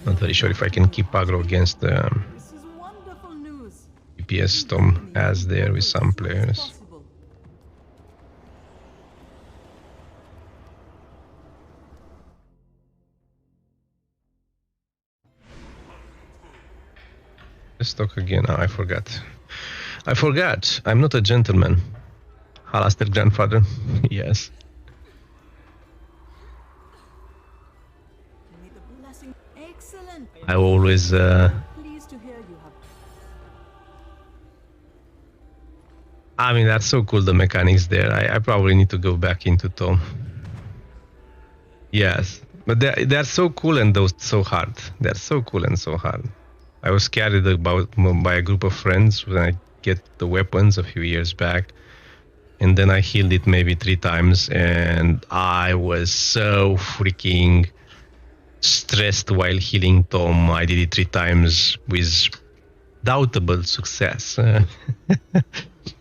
Not very sure if I can keep aggro against the This is wonderful news. DPS Tom has there with some players. Possible. Let's talk again. Oh, I forgot. I forgot. I'm not a gentleman. Alastair grandfather. Yes. May the blessing. Excellent. I always Pleased to hear you have. I mean, that's so cool, the mechanics there. I probably need to go back into Tom. Yes. But they're so cool and those so hard. They're so cool and so hard. I was carried about by a group of friends when I get the weapons a few years back. And then I healed it maybe 3 times. And I was so freaking stressed while healing Tom. I did it 3 times with doubtable success.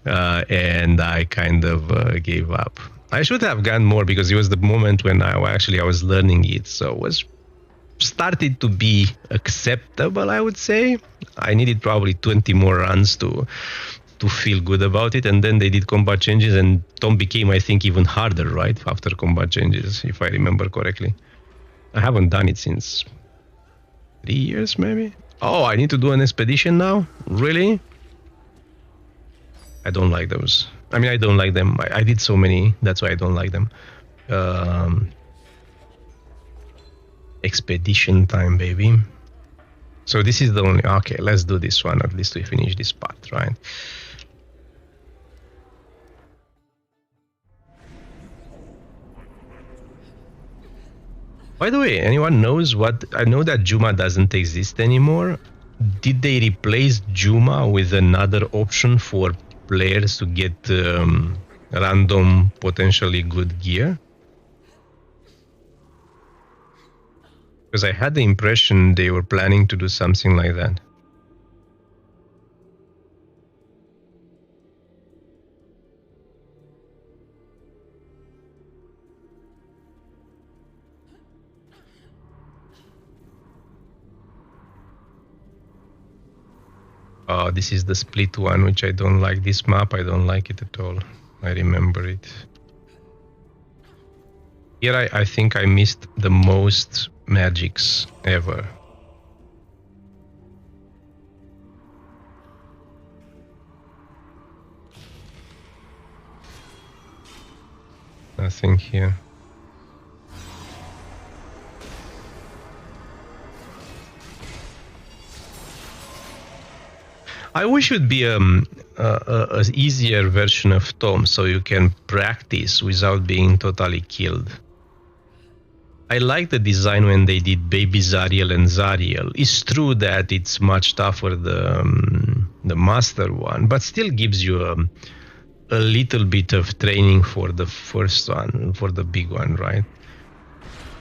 And I kind of gave up. I should have gone more because it was the moment when I was learning it. So it was started to be acceptable, I would say. I needed probably 20 more runs to feel good about it. And then they did combat changes and Tom became, I think, even harder, right? After combat changes, if I remember correctly. I haven't done it since 3 years, maybe. Oh, I need to do an expedition now? Really? I don't like those. I mean, I don't like them. I did so many. That's why I don't like them. Expedition time, baby. So this is the only... Okay, let's do this one. At least we finish this part, right? By the way, anyone knows what... I know that Juma doesn't exist anymore. Did they replace Juma with another option for players to get random, potentially good gear? Because I had the impression they were planning to do something like that. This is the split one, which I don't like. This map, I don't like it at all. I remember it. Here I think I missed the most magics ever. Nothing here. I wish it would be an easier version of Tom, so you can practice without being totally killed. I like the design when they did Baby Zariel and Zariel. It's true that it's much tougher the Master one, but still gives you a little bit of training for the first one, for the big one, right?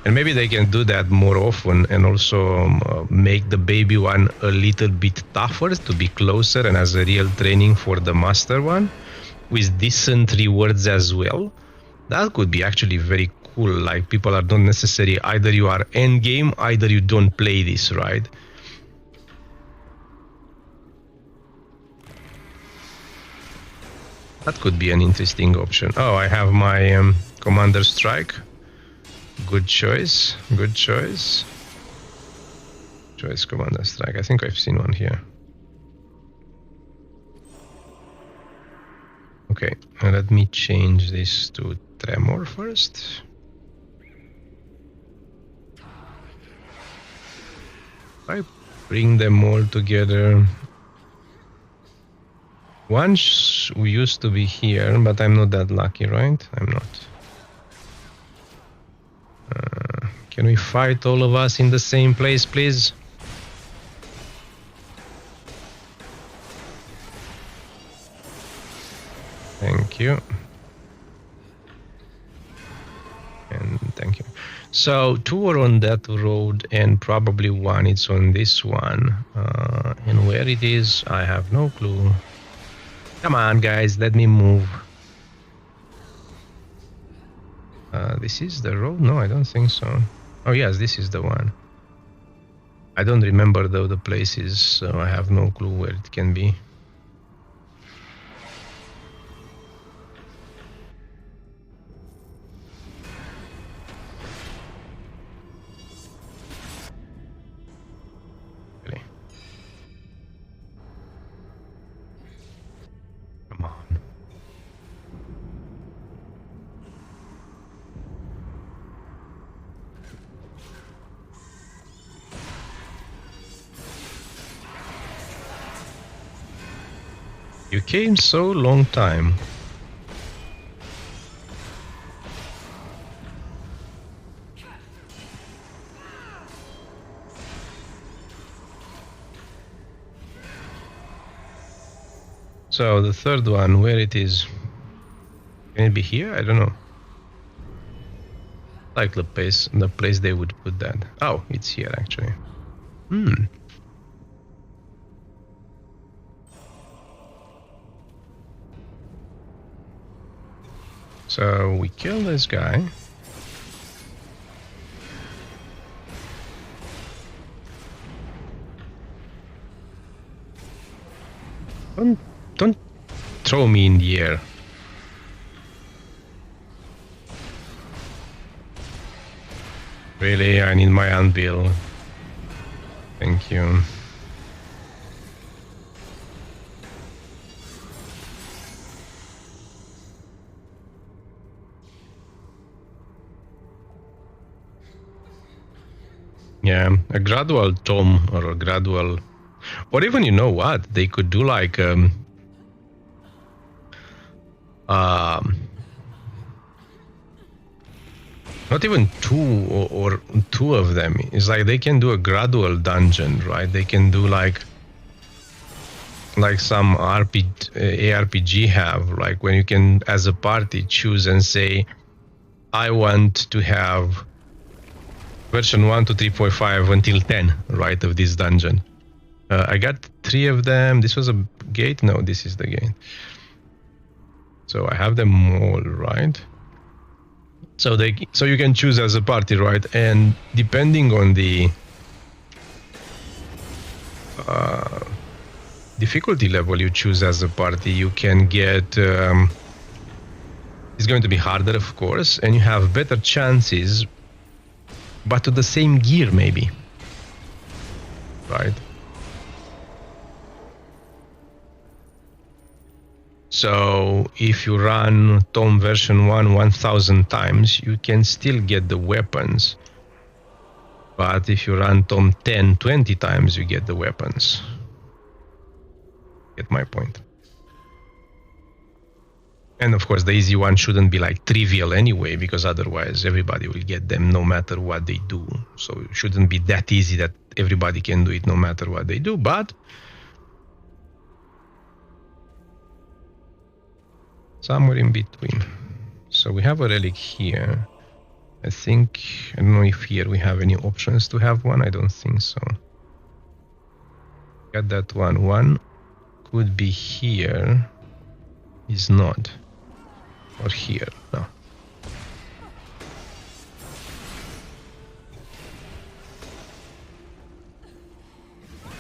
And maybe they can do that more often and also make the baby one a little bit tougher to be closer and as a real training for the master one with decent rewards as well. That could be actually very cool. Like people are not necessarily either you are end game, either you don't play this, right? That could be an interesting option. Oh, I have my Commander Strike. Good choice. Good choice. Choice Commander Strike. I think I've seen one here. Okay, let me change this to Tremor first. I bring them all together. Once we used to be here, but I'm not that lucky, right? I'm not. Can we fight all of us in the same place, please? Thank you. So 2 are on that road and probably 1 is on this one. And where it is, I have no clue. Come on, guys, let me move. This is the road? No, I don't think so. Oh yes, this is the one. I don't remember though the places, so I have no clue where it can be. Really? Come on. You came so long time. So the third one, where it is? Can it be here? I don't know. Like the place they would put that. Oh, it's here actually. So we kill this guy. Don't throw me in the air. Really, I need my anvil. Thank you. Yeah, a gradual tome or a gradual, or even, you know what, they could do like not even 2 or 2 of them. It's like they can do a gradual dungeon, right? They can do like some ARPG have, like when you can, as a party, choose and say, I want to have version 1 to 3.5 until 10, right, of this dungeon. I got 3 of them. This was a gate? No, this is the gate. So I have them all, right? So you can choose as a party, right? And depending on the difficulty level you choose as a party, you can get it's going to be harder, of course, and you have better chances, but to the same gear maybe, right? So if you run Tome version 1 1000 times, you can still get the weapons. But if you run Tome 10 20 times, you get the weapons. Get my point. And of course, the easy one shouldn't be like trivial anyway, because otherwise everybody will get them no matter what they do. So it shouldn't be that easy that everybody can do it no matter what they do, but somewhere in between. So we have a relic here. I don't know if here we have any options to have one. I don't think so. Got that one. One could be here. Is not. Or here. No.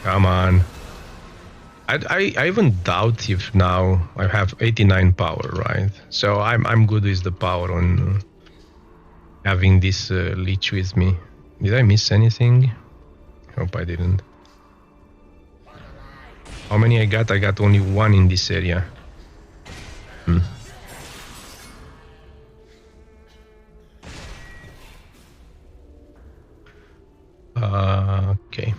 Come on. I even doubt if now I have 89 power, right? So I'm good with the power on having this leech with me. Did I miss anything? Hope I didn't. How many I got? I got only 1 in this area. Okay.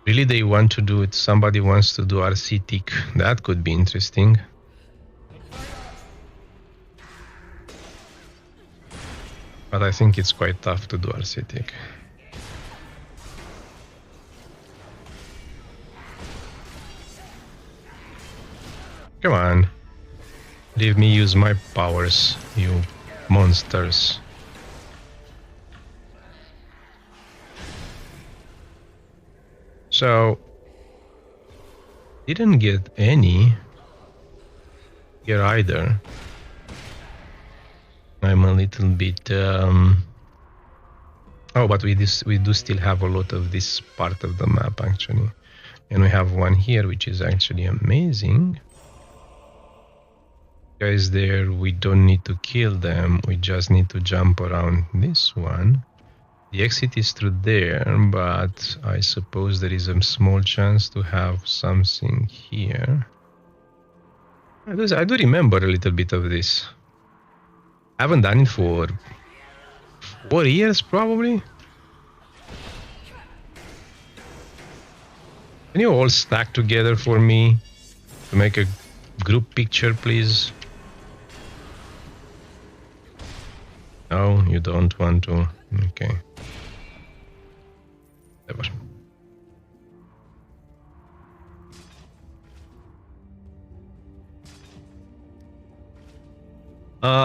Really, they want to do it. Somebody wants to do RC tick. That could be interesting. But I think it's quite tough to do RC tick. Come on. Leave me use my powers, you monsters. So didn't get any here either. I'm a little bit oh, but we do still have a lot of this part of the map actually, and we have one here which is actually amazing. Guys, there we don't need to kill them, we just need to jump around this one. The exit is through there, but I suppose there is a small chance to have something here. I do remember a little bit of this. I haven't done it for 4 years probably. Can you all stack together for me to make a group picture, please? No, you don't want to. Okay. Whatever.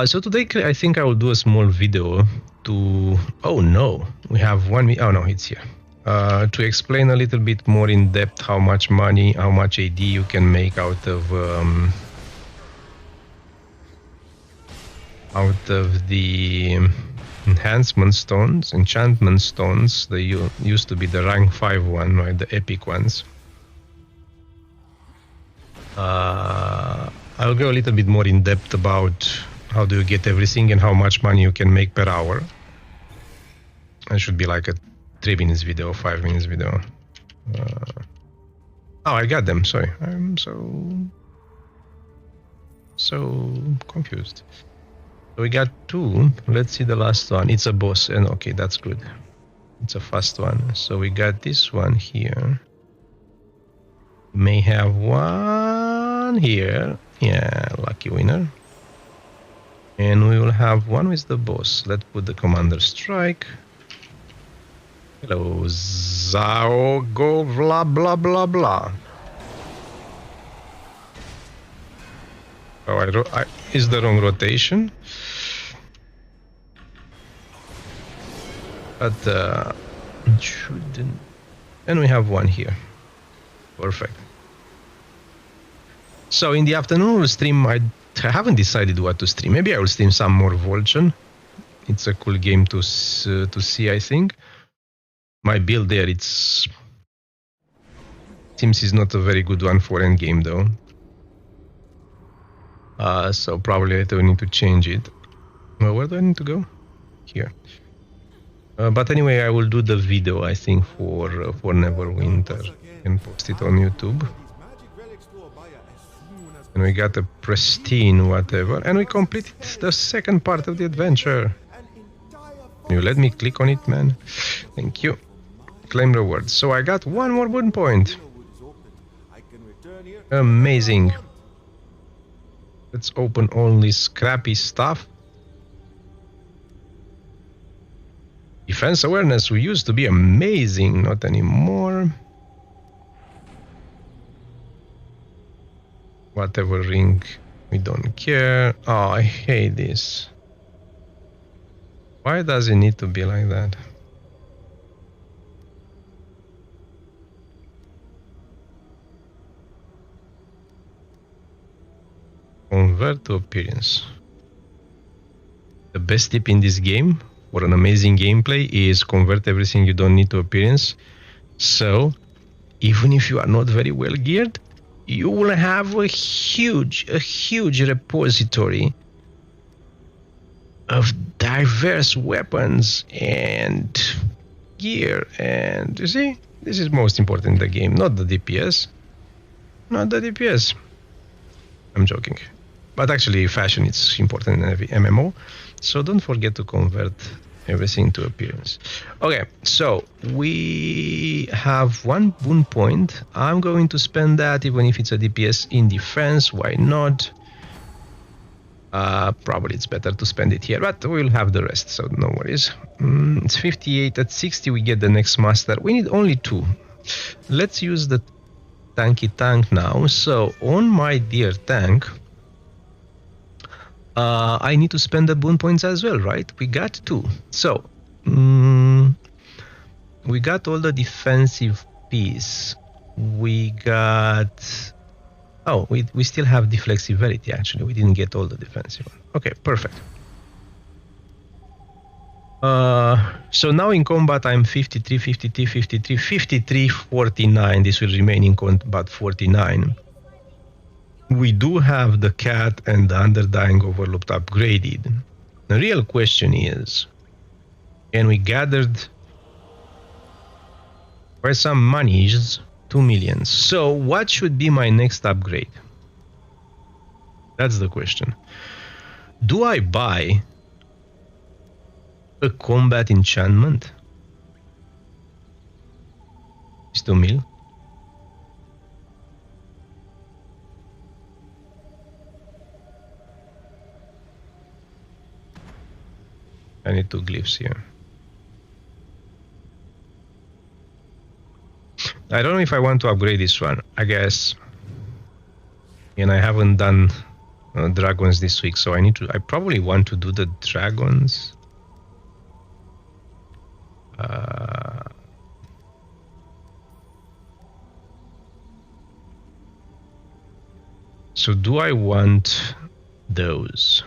So today I think I will do a small video to... Oh no, we have one... Oh no, it's here. To explain a little bit more in depth how much money, how much AD you can make out of the enhancement stones, enchantment stones. They used to be the rank 5 one, right? The epic ones. I'll go a little bit more in depth about how do you get everything and how much money you can make per hour. It should be like a 3 minutes video, 5 minutes video. Oh, I got them. Sorry, I'm so confused. So we got 2. Let's see the last one. It's a boss, and okay, that's good. It's a fast one. So we got this one here. May have one here. Yeah, lucky winner. And we will have one with the boss. Let's put the commander strike. Hello, Zao, go blah blah blah blah. Oh, I is the wrong rotation. But it shouldn't. And we have one here. Perfect. So in the afternoon we'll stream. I haven't decided what to stream. Maybe I will stream some more Voltron. It's a cool game to see, I think. My build there, seems is not a very good one for endgame though. So probably later we need to change it. Well, where do I need to go? Here. But anyway, I will do the video, I think, for Neverwinter and post it on YouTube. And we got a pristine whatever, and we completed the second part of the adventure. Can you let me click on it, man? Thank you. Claim rewards. So I got one more wooden point. Amazing. Let's open all this scrappy stuff. Defense awareness, we used to be amazing, not anymore. Whatever ring, we don't care. Oh, I hate this. Why does it need to be like that? Convert to appearance. The best tip in this game for an amazing gameplay is convert everything you don't need to appearance. So even if you are not very well geared, you will have a huge repository of diverse weapons and gear. And you see, this is most important in the game, not the DPS. Not the DPS. I'm joking. But actually, fashion is important in every MMO. So don't forget to convert everything to appearance. Okay, so we have one boon point. I'm going to spend that, even if it's a DPS in defense. Why not? Probably it's better to spend it here, but we'll have the rest, so no worries. It's 58. At 60 we get the next master. We need only 2. Let's use the tanky tank now. So on my dear tank, I need to spend the boon points as well, right? We got 2. So we got all the defensive piece. We got... Oh, we still have the flexibility, actually. We didn't get all the defensive one. Okay, perfect. So now in combat, I'm 53, 53, 53, 53, 49. This will remain in combat 49. We do have the cat and the Underdying Overlooked upgraded. The real question is, and we gathered quite some monies, 2 million. So what should be my next upgrade? That's the question. Do I buy a combat enchantment? It's 2 mil. I need 2 glyphs here. I don't know if I want to upgrade this one. I guess. And I haven't done dragons this week, so I probably want to do the dragons. So do I want those?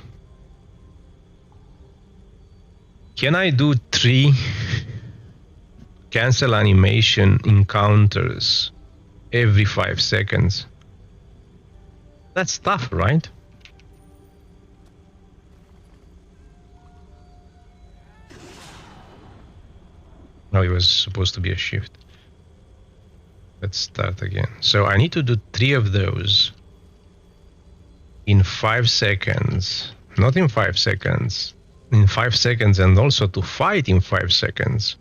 Can I do 3 cancel animation encounters every 5 seconds? That's tough, right? No, it was supposed to be a shift. Let's start again. So I need to do 3 of those in 5 seconds. Not in 5 seconds. In 5 seconds, and also to fight in 5 seconds.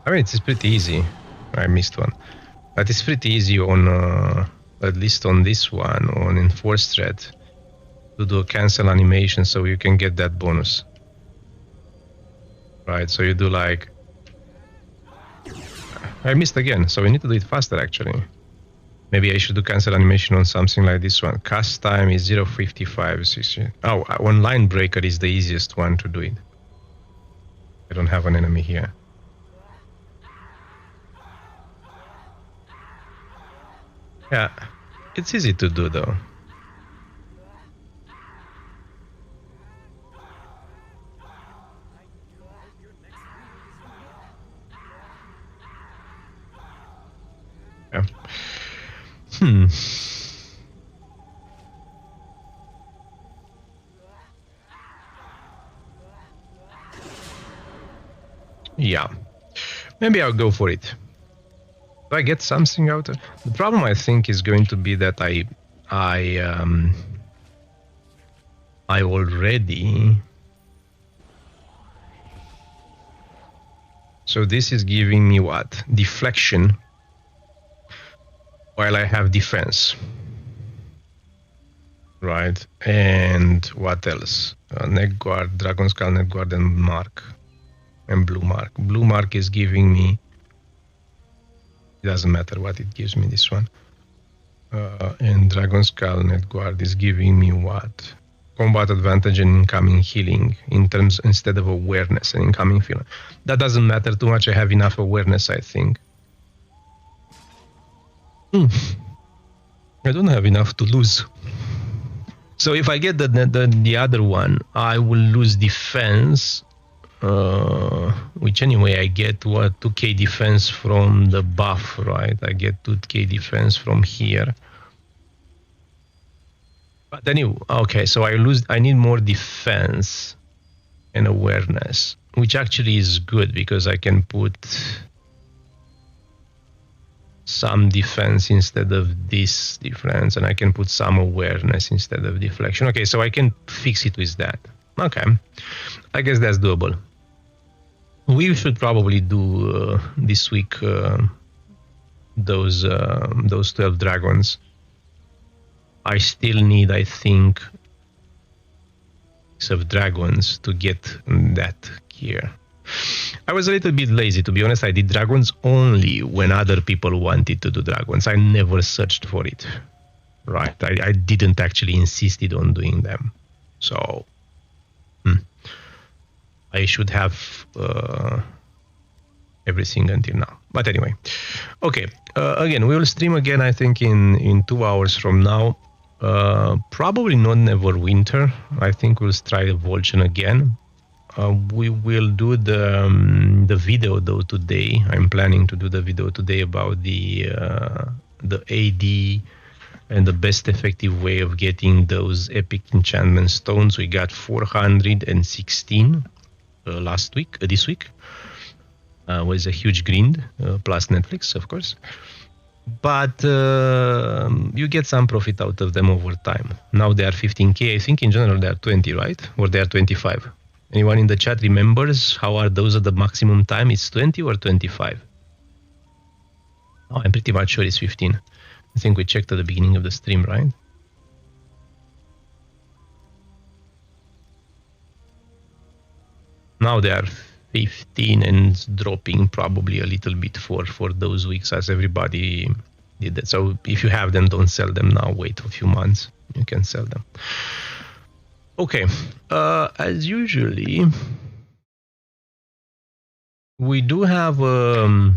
I mean, it's pretty easy. I missed one. But it's pretty easy on, at least on this one, on Enforced Threat, to do a cancel animation so you can get that bonus. Right, so you do like... I missed again, so we need to do it faster actually. Maybe I should do cancel animation on something like this one. Cast time is 0.55. 60. Oh, online breaker is the easiest one to do it. I don't have an enemy here. Yeah, it's easy to do though. Yeah. Yeah. Maybe I'll go for it. Do I get something out of it? The problem I think is going to be that I already... So this is giving me what? Deflection. While I have defense. Right. And what else? Neck guard, Dragon Skull, Neck guard, and mark. And blue mark. Blue mark is giving me... It doesn't matter what it gives me, this one. And Dragon Skull Net Guard is giving me what? Combat advantage and incoming healing in terms instead of awareness and incoming healing. That doesn't matter too much. I have enough awareness, I think. I don't have enough to lose. So if I get the other one, I will lose defense. Which anyway I get what 2k defense from the buff, right? I get 2k defense from here. But anyway, okay, so I need more defense and awareness, which actually is good because I can put some defense instead of this defense, and I can put some awareness instead of deflection. Okay, so I can fix it with that. Okay, I guess that's doable. We should probably do this week those 12 dragons. I still need, I think, of dragons to get that gear. I was a little bit lazy, to be honest. I did dragons only when other people wanted to do dragons. I never searched for it. Right, I didn't actually insisted on doing them. So, I should have everything until now. But anyway, okay. Again, we will stream again, I think, in 2 hours from now. Probably not Neverwinter. I think we'll try Volchan again. We will do the video though today. I'm planning to do the video today about the AD and the best effective way of getting those epic enchantment stones. We got 416 this week. Was a huge grind, plus Netflix, of course. But you get some profit out of them over time. Now they are 15k. I think in general they are 20, right? Or they are 25. Anyone in the chat remembers how are those at the maximum time? It's 20 or 25? Oh, I'm pretty much sure it's 15. I think we checked at the beginning of the stream, right? Now they are 15 and dropping probably a little bit for those weeks as everybody did that. So if you have them, don't sell them now. Wait a few months. You can sell them. Okay. As usually, we do have a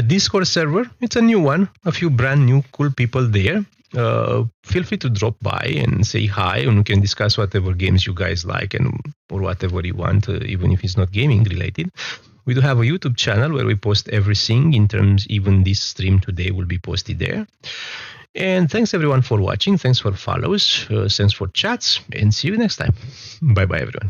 Discord server. It's a new one. A few brand new cool people there. Feel free to drop by and say hi, and we can discuss whatever games you guys like or whatever you want, even if it's not gaming related. We do have a YouTube channel where we post everything in terms, even this stream today will be posted there. And thanks everyone for watching. Thanks for follows. Thanks for chats, and see you next time. Bye bye everyone.